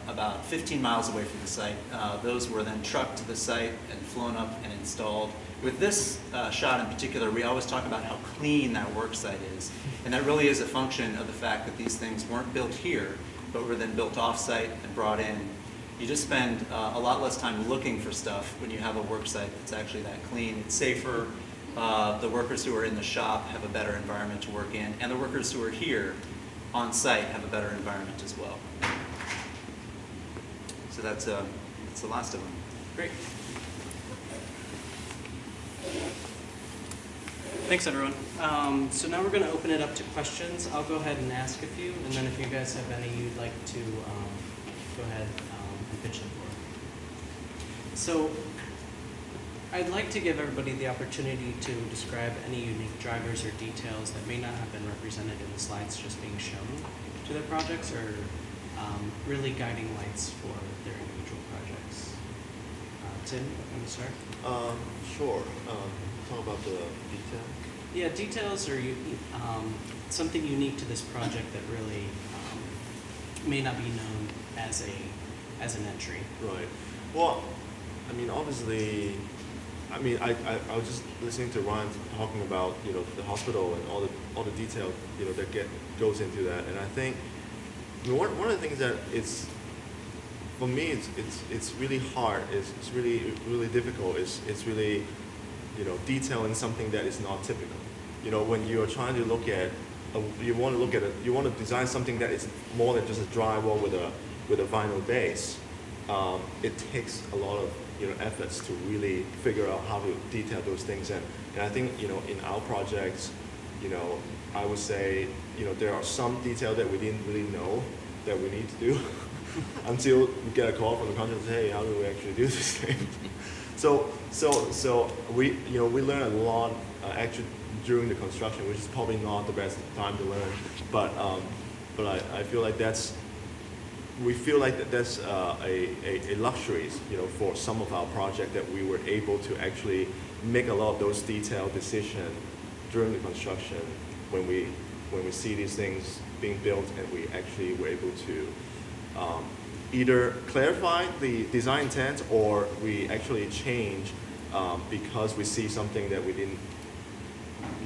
about 15 miles away from the site. Those were then trucked to the site and flown up and installed. With this shot in particular, we always talk about how clean that work site is. And that really is a function of the fact that these things weren't built here, but were then built off-site and brought in. You just spend a lot less time looking for stuff when you have a work site that's actually that clean. It's safer. The workers who are in the shop have a better environment to work in, and the workers who are here on site have a better environment as well. So that's the last of them. Great. Thanks, everyone. So now we're going to open it up to questions. I'll go ahead and ask a few, and then if you guys have any you'd like to go ahead and pitch them for. So I'd like to give everybody the opportunity to describe any unique drivers or details that may not have been represented in the slides just being shown to their projects, or really guiding lights for their individual projects. Tim, want to start? Sure. Talk about the detail. Yeah, details or something unique to this project that really may not be known as an entry. Right. Well, I mean, obviously, I was just listening to Ryan talking about the hospital and all the detail that goes into that, and I think one of the things that for me it's really hard. It's really difficult. It's really detailing something that is not typical. When you are trying to look at, you want to design something that is more than just a drywall with a vinyl base. It takes a lot of efforts to really figure out how to detail those things. And I think in our projects, I would say there are some detail that we didn't really know that we need to do until we get a call from the contractor and say, hey, how do we actually do this thing? So we learn a lot actually during the construction, which is probably not the best time to learn, but I feel like that's a luxury, for some of our project that we were able to actually make a lot of those detailed decisions during the construction when we see these things being built, and we actually were able to either clarify the design intent, or we actually change because we see something that we didn't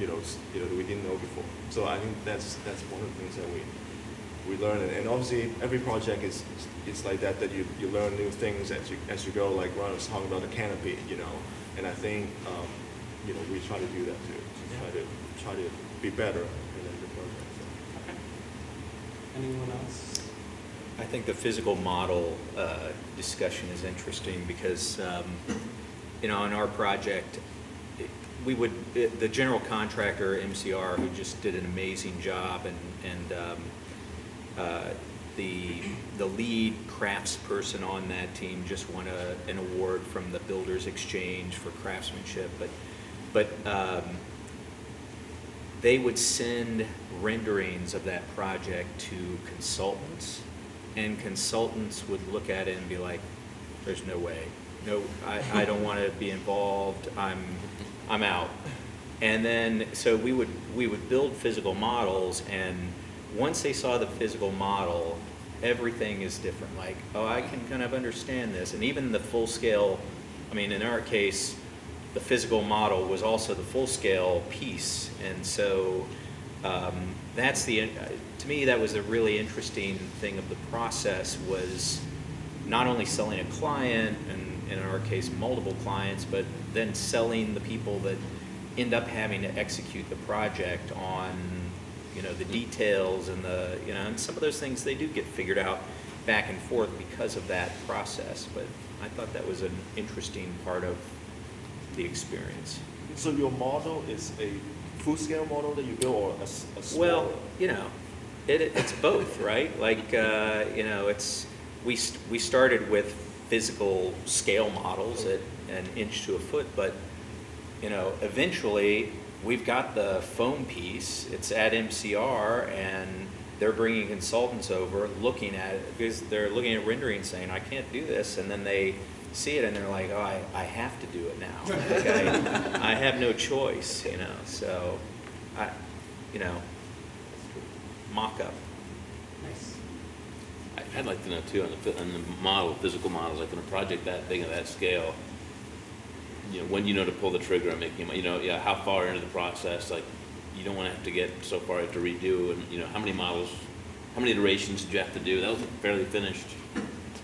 that we didn't know before. So I think that's one of the things that we learn, and obviously every project is like that you learn new things as you go. Like Ron was talking about the canopy, and I think we try to do that too. Try to be better in the project. So. Okay. Anyone else? I think the physical model discussion is interesting because, in our project, the general contractor, MCR, who just did an amazing job, and the lead craftsperson on that team just won an award from the Builders Exchange for craftsmanship, but they would send renderings of that project to consultants, and consultants would look at it and be like, there's no way. No, I don't want to be involved. I'm out. And then, so we would build physical models, and once they saw the physical model, everything is different. Like, oh, I can kind of understand this. And even the full scale, in our case, the physical model was also the full scale piece. And so to me, that was a really interesting thing of the process, was not only selling a client, and in our case, multiple clients, but then selling the people that end up having to execute the project on, the details and and some of those things, they do get figured out back and forth because of that process. But I thought that was an interesting part of the experience. So your model is a full-scale model that you build, or a small? Well, it's both, right? Like, we started with physical scale models at an inch to a foot, but eventually we've got the foam piece. It's at MCR, and they're bringing consultants over, looking at it because they're looking at rendering, saying, "I can't do this," and then they see it and they're like, "Oh, I have to do it now. Like, I have no choice." So mock-up. Nice. I'd like to know too, on the physical models, like on a project that big of that scale, when to pull the trigger and making, how far into the process, like, you don't want to have to get so far to redo, and how many iterations did you have to do? That was fairly finished.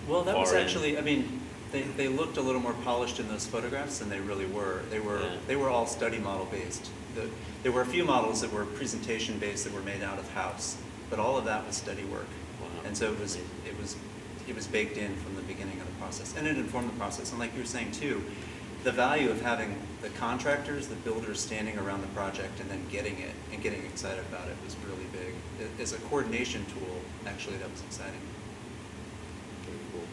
Well, that was far actually, they looked a little more polished in those photographs than they really were. They were all study model based. There were a few models that were presentation based that were made out of house, but all of that was study work. Wow. And so it was baked in from the beginning of the process, and it informed the process. And like you were saying too, the value of having the contractors, the builders standing around the project and then getting it and getting excited about it was really big. As a coordination tool, actually, that was exciting. Very cool.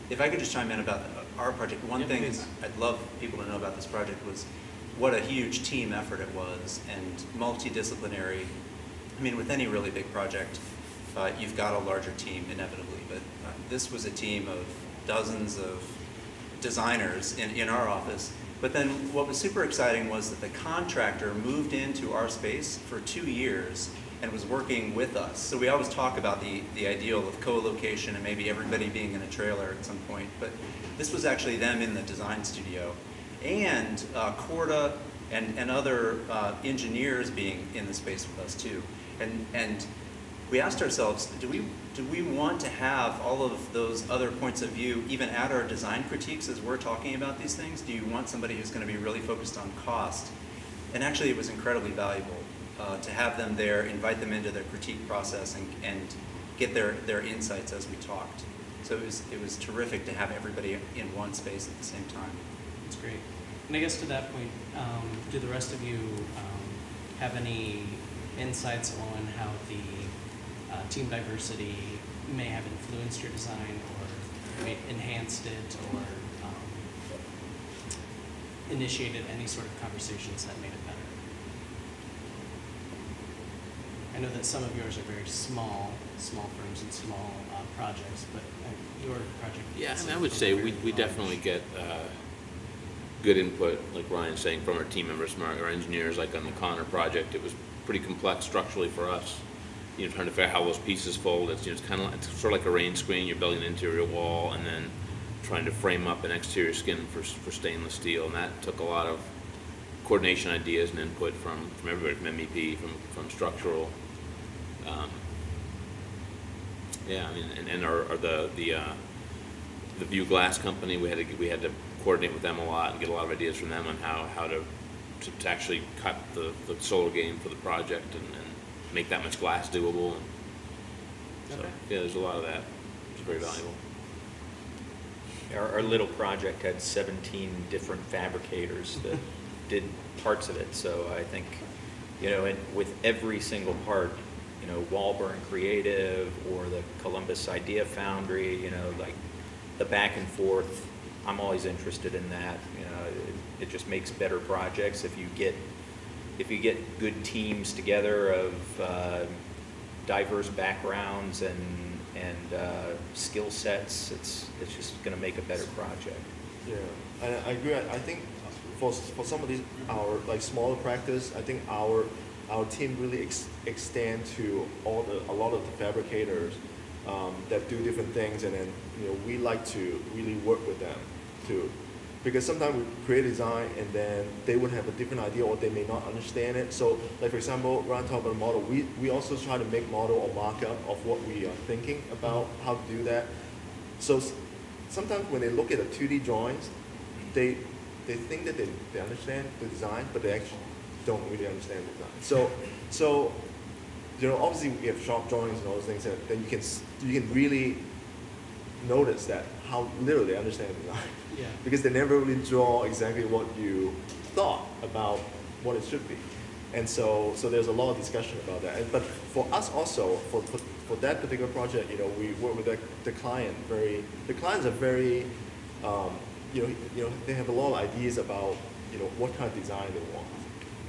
If I could just chime in about our project, one thing I'd love people to know about this project was what a huge team effort it was, and multidisciplinary. With any really big project, you've got a larger team inevitably, but this was a team of dozens of designers in our office. But then what was super exciting was that the contractor moved into our space for 2 years and was working with us. So we always talk about the ideal of co-location and maybe everybody being in a trailer at some point, but this was actually them in the design studio. And Corda and other engineers being in the space with us too. And we asked ourselves, do we want to have all of those other points of view even at our design critiques as we're talking about these things? Do you want somebody who's going to be really focused on cost? And actually it was incredibly valuable to have them there, invite them into their critique process and get their insights as we talked. So it was terrific to have everybody in one space at the same time. That's great. And I guess to that point, do the rest of you have any insights on how the team diversity may have influenced your design or may enhanced it or initiated any sort of conversations that made it better? I know that some of yours are very small firms and small projects, but your project... Yeah, I would say we definitely get good input, like Ryan's saying, from our team members, from our engineers. Like on the Connor project, it was pretty complex structurally for us. Trying to figure out how those pieces fold. It's it's sort of like a rain screen. You're building an interior wall and then trying to frame up an exterior skin for stainless steel, and that took a lot of coordination ideas and input from everybody, from MEP, from structural. Yeah, I mean, and the View Glass company, we had to coordinate with them a lot and get a lot of ideas from them on how to actually cut the solar game for the project and make that much glass doable. And so Okay. yeah, there's a lot of that. It's very valuable. Our little project had 17 different fabricators that did parts of it, so I think, and with every single part, Walburn Creative or the Columbus Idea Foundry, like the back and forth, I'm always interested in that. It just makes better projects if you get good teams together of diverse backgrounds and skill sets. It's just going to make a better project. Yeah, and I agree. I think for some of these our smaller practice, I think our team really extend to a lot of the fabricators that do different things, and then we like to really work with them too, because sometimes we create a design and then they would have a different idea or they may not understand it. So, like for example, when I talk about a model, we also try to make model or mock-up of what we are thinking about how to do that. So sometimes when they look at the 2D drawings, they think that they understand the design, but they actually don't really understand the design. So obviously we have sharp drawings and all those things, and then you can really notice that how little they understand the design. Yeah. Because they never really draw exactly what you thought about what it should be. And so there's a lot of discussion about that. But for us also, for that particular project, we work with the client the clients are very, they have a lot of ideas about, what kind of design they want.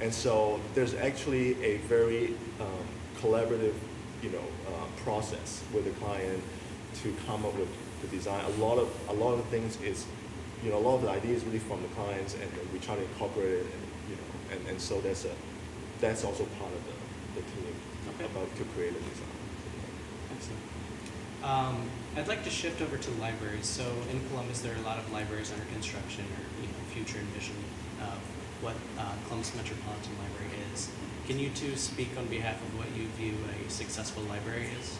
And so there's actually a very collaborative, process with the client to come up with the design. A lot of things is, a lot of the ideas really from the clients, and we try to incorporate it, and so that's also part of the team about to create a design. Excellent. I'd like to shift over to libraries. So in Columbus, there are a lot of libraries under construction or future envisioned of what Columbus Metropolitan Library is. Can you two speak on behalf of what you view a successful library is?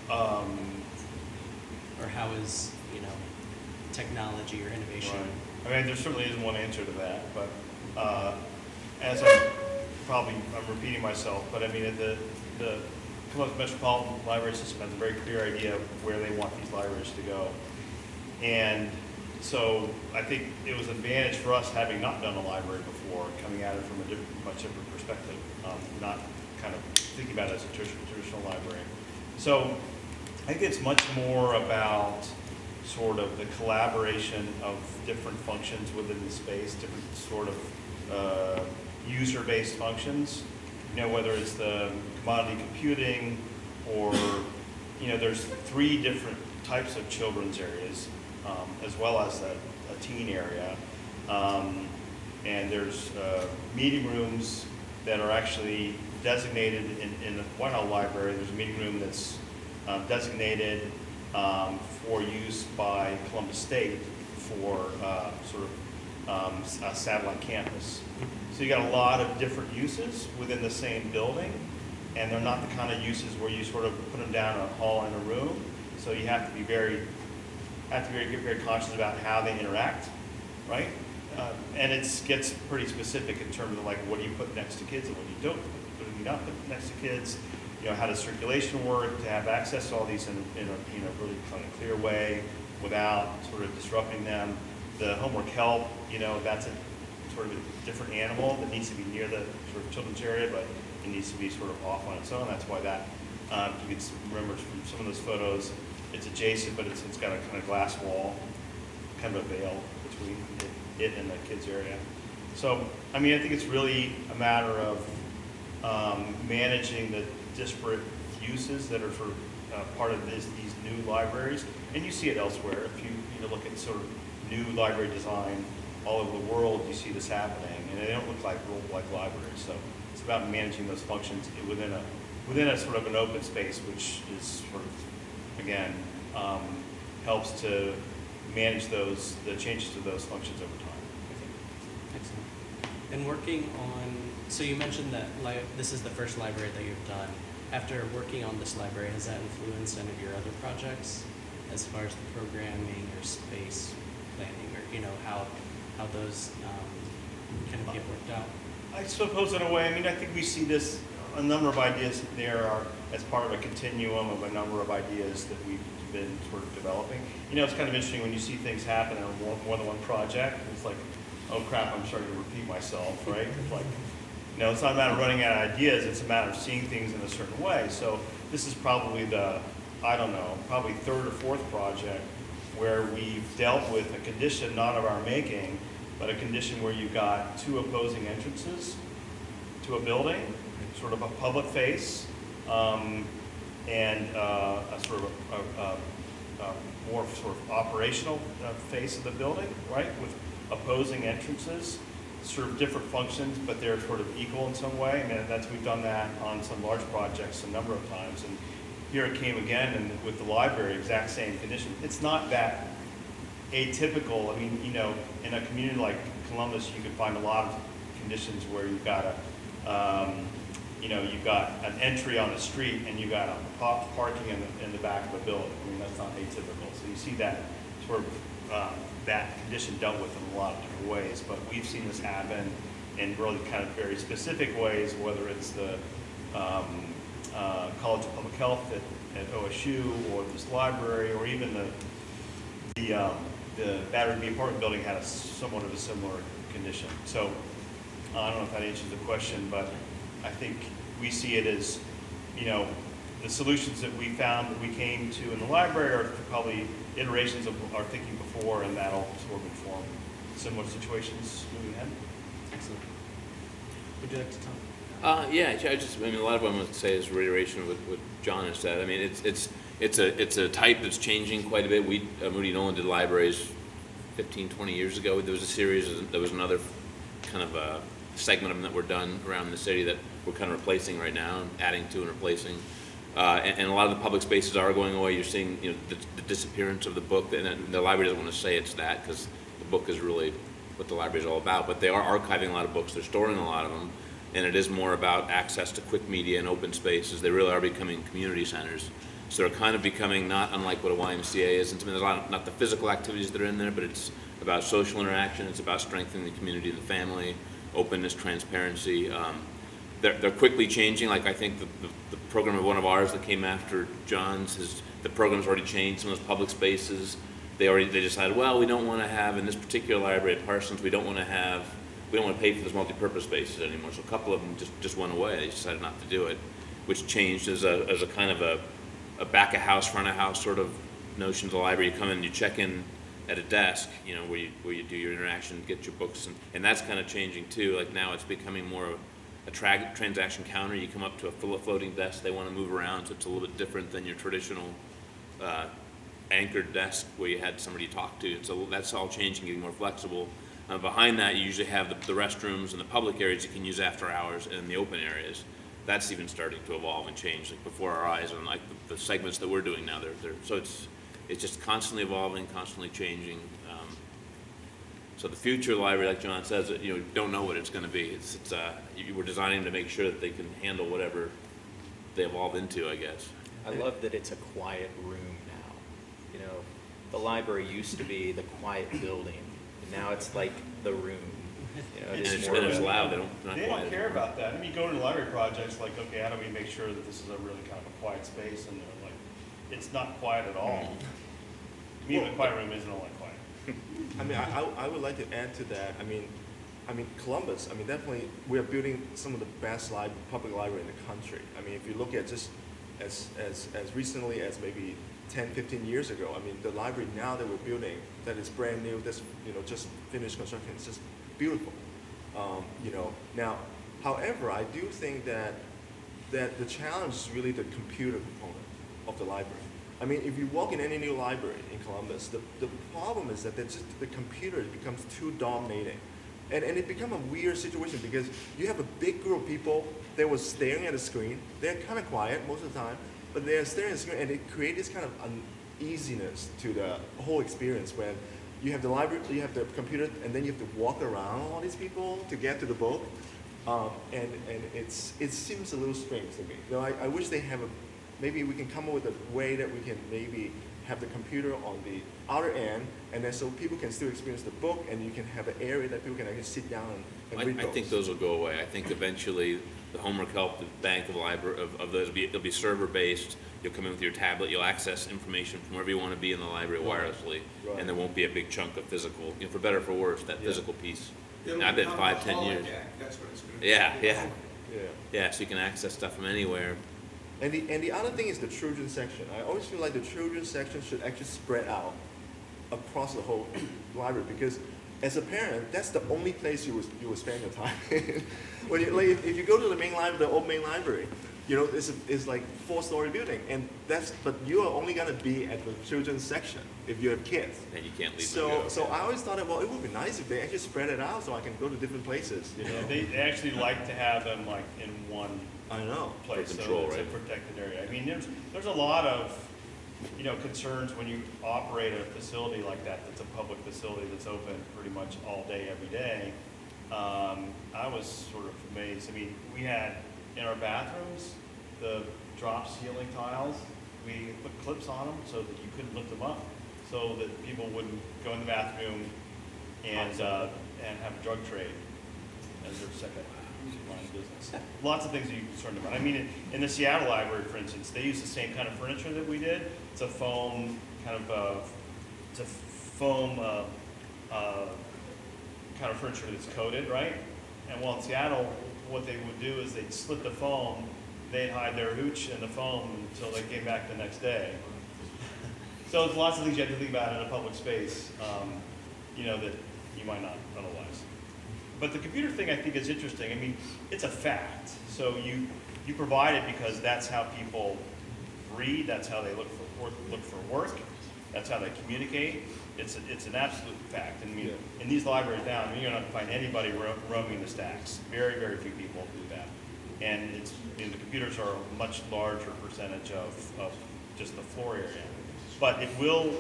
Or how is technology or innovation? Right. I mean, there certainly isn't one answer to that, but as I'm repeating myself, but I mean, the Columbus Metropolitan Library System has a very clear idea of where they want these libraries to go. And so I think it was an advantage for us having not done a library before, coming at it from a much different perspective, not kind of thinking about it as a traditional library. So I think it's much more about sort of the collaboration of different functions within the space, different sort of user-based functions, whether it's the commodity computing or, there's 3 different types of children's areas, as well as a teen area. And there's meeting rooms that are actually designated in the Whitehall Library. There's a meeting room that's designated for use by Columbus State for a satellite campus. So you got a lot of different uses within the same building, and they're not the kind of uses where you sort of put them down a hall in a room. So you have to be very conscious about how they interact, right? And it gets pretty specific in terms of what do you put next to kids and what you don't put next to kids. How does circulation work to have access to all these in a really kind of clear way without sort of disrupting them. The homework help, that's a sort of a different animal that needs to be near the sort of children's area, but it needs to be sort of off on its own. That's why that, you can remember from some of those photos, it's adjacent, but it's got a kind of glass wall, kind of a veil between it and the kids' area. So, I mean, I think it's really a matter of managing the disparate uses that are sort of part of these new libraries, and you see it elsewhere. If you look at sort of new library design all over the world, you see this happening, and they don't look like libraries. So it's about managing those functions within a sort of an open space, which is sort of again helps to manage the changes to those functions over time, I think. Excellent. And working on, so you mentioned that this is the first library that you've done. After working on this library, has that influenced any of your other projects as far as the programming or space planning, or how those kind of get worked out? I suppose in a way, I mean, I think we see this, a number of ideas there are as part of a continuum of a number of ideas that we've been sort of developing. It's kind of interesting when you see things happen on more than one project. It's like, oh crap, I'm starting to repeat myself, right? It's like, it's not a matter of running out of ideas, it's a matter of seeing things in a certain way. So this is probably the, I don't know, probably third or fourth project where we've dealt with a condition not of our making, but a condition where you've got two opposing entrances to a building, sort of a public face, and a sort of a more sort of operational face of the building, right, with opposing entrances, sort of different functions, but they're sort of equal in some way. I mean, we've done that on some large projects a number of times, and here it came again, and with the library, exact same condition. It's not that atypical. I mean, in a community like Columbus, you can find a lot of conditions where you've got you've got an entry on the street and you've got a parking in the back of a building. I mean, that's not atypical. So you see that sort of that condition dealt with in a lot of different ways. But we've seen this happen in really kind of very specific ways, whether it's the College of Public Health at OSU, or this library, or even the Battery B apartment building had somewhat of a similar condition. So I don't know if that answers the question, but I think we see it as, the solutions that we found that we came to in the library are probably iterations of our thinking before, and that'll sort of inform similar situations moving ahead. Excellent. Would you like to talk? A lot of what I'm going to say is reiteration of what John has said. I mean, it's a type that's changing quite a bit. We, Moody-Nolan did libraries 15, 20 years ago. There was a series, there was another kind of a segment of them that were done around the city that we're kind of replacing right now, and adding to and replacing. And a lot of the public spaces are going away. You're seeing the disappearance of the book, and the library doesn't want to say it's that, because the book is really what the library is all about. But they are archiving a lot of books. They're storing a lot of them. And it is more about access to quick media and open spaces. They really are becoming community centers. So they're kind of becoming not unlike what a YMCA is. And there's not the physical activities that are in there, but it's about social interaction. It's about strengthening the community and the family, openness, transparency. They're quickly changing. Like, I think the program of one of ours that came after John's, the program's already changed. Some of those public spaces, they decided, well, we don't want to have, in this particular library at Parsons, we don't want to pay for those multi-purpose spaces anymore. So a couple of them just went away. They decided not to do it, which changed as a kind of a back of house, front of house sort of notion to the library. You come in and you check in at a desk, where you do your interaction, get your books, and that's kind of changing too. Like, now it's becoming more of a transaction counter. You come up to a floating desk. They want to move around, so it's a little bit different than your traditional anchored desk where you had somebody to talk to. So that's all changing, getting more flexible. Behind that, you usually have the restrooms and the public areas you can use after hours, and the open areas. That's even starting to evolve and change, like, before our eyes, and like the segments that we're doing now. So it's just constantly evolving, constantly changing. So the future library, like John says, don't know what it's going to be. We're designing to make sure that they can handle whatever they evolve into, I guess. I love that it's a quiet room now. The library used to be the quiet building, and now it's like the room. It's loud. They're not They quiet don't care about that. I mean, you go to library projects, like, okay, how do we make sure that this is a really kind of a quiet space? And they're like, it's not quiet at all. I mean, even a quiet room isn't all that quiet. I mean, I would like to add to that. I mean, Columbus, definitely we are building some of the best public library in the country. I mean, if you look at just as recently as maybe 10, 15 years ago, the library now that we're building, that is brand new, that's, just finished construction, it's just beautiful. Now, however, I do think that the challenge is really the computer component of the library. If you walk in any new library in Columbus, the problem is that the computer becomes too dominating. And it becomes a weird situation, because you have a big group of people that were staring at a screen. They're kind of quiet most of the time, but they're staring at the screen, and it creates this kind of uneasiness to the whole experience when you have the library, you have the computer, and then you have to walk around all these people to get to the book. And it seems a little strange to me. You know, I wish they have maybe we can come up with a way that we can maybe have the computer on the outer end, and then so people can still experience the book, and you can have an area that people can actually sit down and read I books. think those will go away. I think eventually the homework help, the bank of library of those, it'll be server based. You'll come in with your tablet. You'll access information from wherever you want to be in the library wirelessly, Right. and there won't be a big chunk of physical. You know, for better or for worse, that Yeah. physical piece. It'll I bet become 5, a 10 years. holodeck. That's what it's going to be. Yeah. Yeah. Yeah, so you can access stuff from anywhere. And the other thing is the children's section. I always feel like the children's section should actually spread out across the whole library, because as a parent, that's the only place you would spend your time. When you, like, if you go to the main library, the old main library, you know, it's like 4-story building, and but you are only gonna be at the children's section if you have kids. And you can't leave them. So I always thought, well, it would be nice if they actually spread it out so I can go to different places. You know, Yeah, they actually like to have them like in one I know. place, For so control, it's a right? protected area. I mean, there's a lot of, you know, concerns when you operate a facility like that, that's a public facility that's open pretty much all day, every day. I was sort of amazed. I mean, we had in our bathrooms, the drop ceiling tiles, we put clips on them so that you couldn't lift them up, so that people wouldn't go in the bathroom and have a drug trade as their second line of business. Lots of things that you're concerned about. I mean, in the Seattle library, for instance, they use the same kind of furniture that we did. It's a foam kind of kind of furniture that's coated, right? And while in Seattle, what they would do is they'd split the foam, they'd hide their hooch in the foam until they came back the next day. So there's lots of things you have to think about in a public space, you know, that you might not otherwise. But the computer thing I think is interesting. I mean, it's a fact. So you provide it because that's how people read, that's how they look for work, that's how they communicate. It's an absolute fact. I mean, in these libraries now, I mean, you're not going to find anybody roaming the stacks. Very, very few people do that. And the computers are a much larger percentage of just the floor area. But it will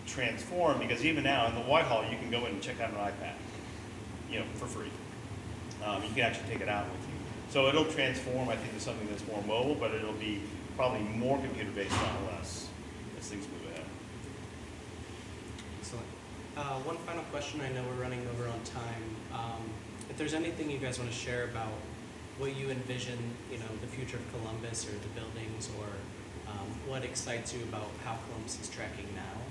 transform, because even now in the Whitehall, you can go in and check out an iPad, you know, for free. You can actually take it out with you. So it'll transform, I think, to something that's more mobile, but it'll be probably more computer-based, not less, as things move ahead. Excellent. One final question. I know we're running over on time. If there's anything you guys want to share about what you envision, you know, the future of Columbus or the buildings, or what excites you about how Columbus is tracking now,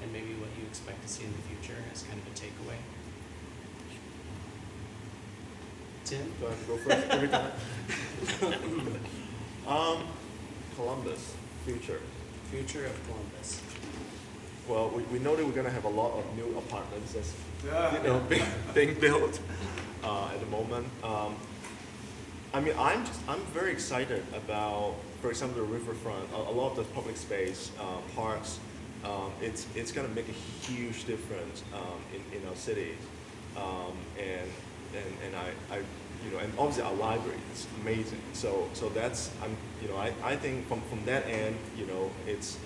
and maybe what you expect to see in the future as kind of a takeaway. Tim? Do I have to go first every time? Columbus, future. Future of Columbus. Well, we know that we're going to have a lot of new apartments that's, you know, being built at the moment. I mean, I'm very excited about, for example, the riverfront. A lot of the public space, parks. It's going to make a huge difference in our cities. And I you know, and obviously our library is amazing. So that's, you know, I think from that end, you know, it's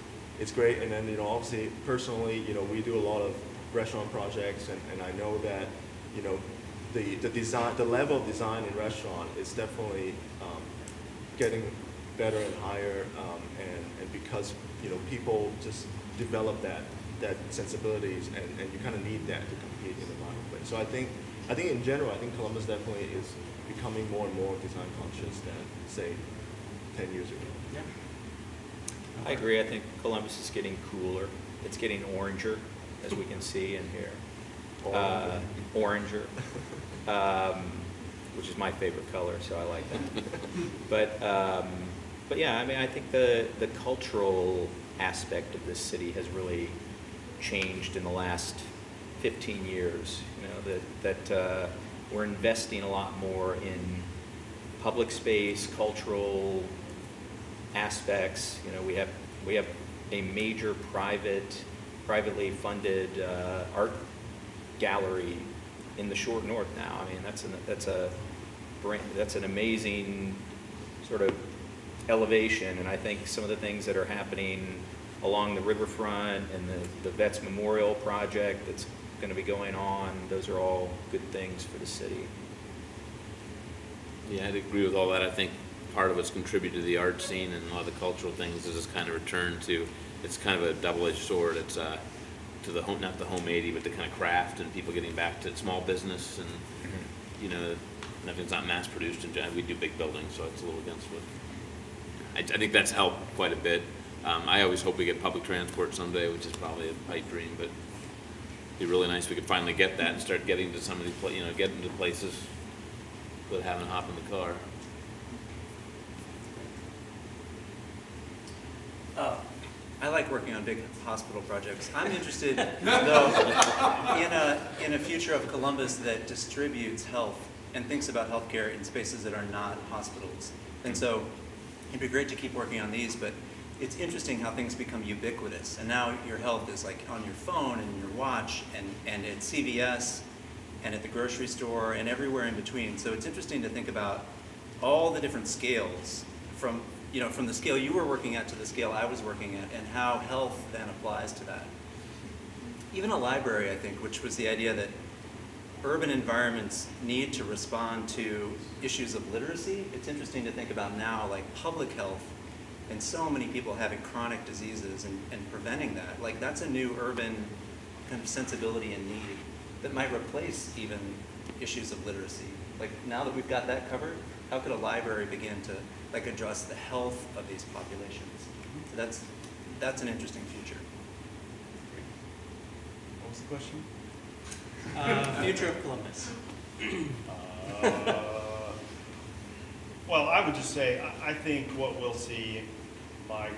great. And then, you know, obviously personally, you know, we do a lot of restaurant projects, and I know that, you know, the design, the level of design in restaurant is definitely getting better and higher, and because, you know, people just develop that sensibilities, and you kind of need that to compete in the marketplace. So I think in general, I think Columbus definitely is becoming more and more design conscious than, say, 10 years ago. Yeah. I agree. I think Columbus is getting cooler. It's getting oranger, as we can see and hear. Oranger, which is my favorite color, so I like that. But yeah, I mean, I think the cultural aspect of this city has really changed in the last 15 years. You know, that we're investing a lot more in public space, cultural aspects. You know, we have a major privately funded art gallery in the Short North now. I mean, that's an amazing sort of elevation, and I think some of the things that are happening along the riverfront and the Vets Memorial project that's going to be going on. Those are all good things for the city. Yeah, I'd agree with all that. I think part of what's contributed to the art scene and a lot of the cultural things is this kind of return to, it's kind of a double-edged sword. It's to the home, not the home 80, but the kind of craft and people getting back to small business and, you know, nothing's not mass produced in general. We do big buildings, so it's a little against what, I think that's helped quite a bit. I always hope we get public transport someday, which is probably a pipe dream, but it'd be really nice if we could finally get that and start getting to some of these, you know, getting to places without having to hop in the car. I like working on big hospital projects. I'm interested, though, in a future of Columbus that distributes health and thinks about healthcare in spaces that are not hospitals. And so it'd be great to keep working on these, but it's interesting how things become ubiquitous. And now your health is like on your phone and your watch and at CVS and at the grocery store and everywhere in between. So it's interesting to think about all the different scales from the scale you were working at to the scale I was working at, and how health then applies to that. Even a library, I think, which was the idea that urban environments need to respond to issues of literacy. It's interesting to think about now, like public health, and so many people having chronic diseases and preventing that. Like that's a new urban kind of sensibility and need that might replace even issues of literacy. Like now that we've got that covered, how could a library begin to like address the health of these populations? So that's an interesting future. What was the question? Future of Columbus. Well, I would just say, I think what we'll see, my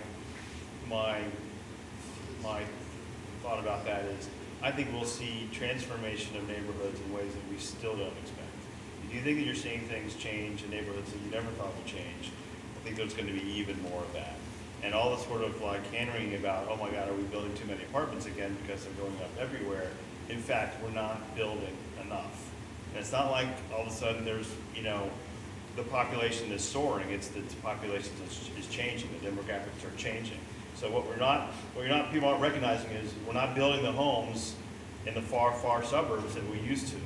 thought about that is, I think we'll see transformation of neighborhoods in ways that we still don't expect. If you think that you're seeing things change in neighborhoods that you never thought would change, I think there's going to be even more of that. And all the sort of like hand-wringing about, oh my God, are we building too many apartments again because they're going up everywhere? In fact, we're not building enough. And it's not like all of a sudden there's, you know, the population is soaring. It's the population is changing. The demographics are changing. So people aren't recognizing is we're not building the homes in the far, far suburbs that we used to.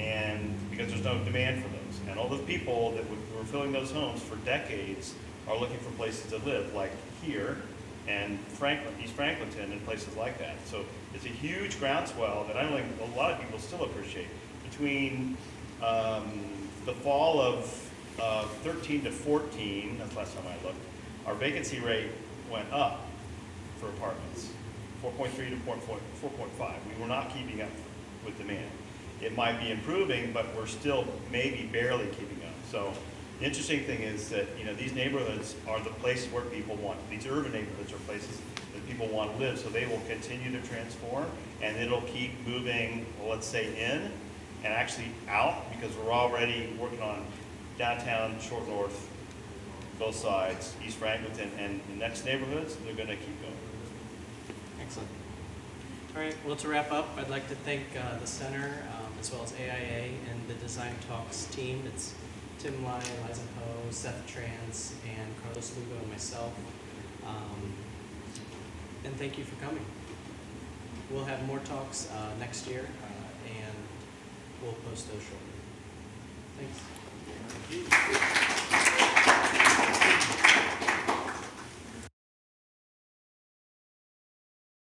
And because there's no demand for those. And all the people that were filling those homes for decades are looking for places to live, like here and East Franklinton and places like that. So it's a huge groundswell that I don't think a lot of people still appreciate. Between the fall of 13 to 14, that's the last time I looked, our vacancy rate went up for apartments, 4.3 to 4.5. We were not keeping up with demand. It might be improving, but we're still maybe barely keeping up. So the interesting thing is that, you know, these neighborhoods are the places where people want, these urban neighborhoods are places that people want to live, so they will continue to transform, and it'll keep moving, well, let's say in, and actually out, because we're already working on downtown, Short North, both sides, East Franklinton, and the next neighborhoods, they're going to keep going. Excellent. All right, well, to wrap up, I'd like to thank the center, as well as AIA and the Design Talks team. It's Tim Lai, Liza Poe, Seth Trans, and Carlos Lugo, and myself. And thank you for coming. We'll have more talks next year, and we'll post those shortly. Thanks.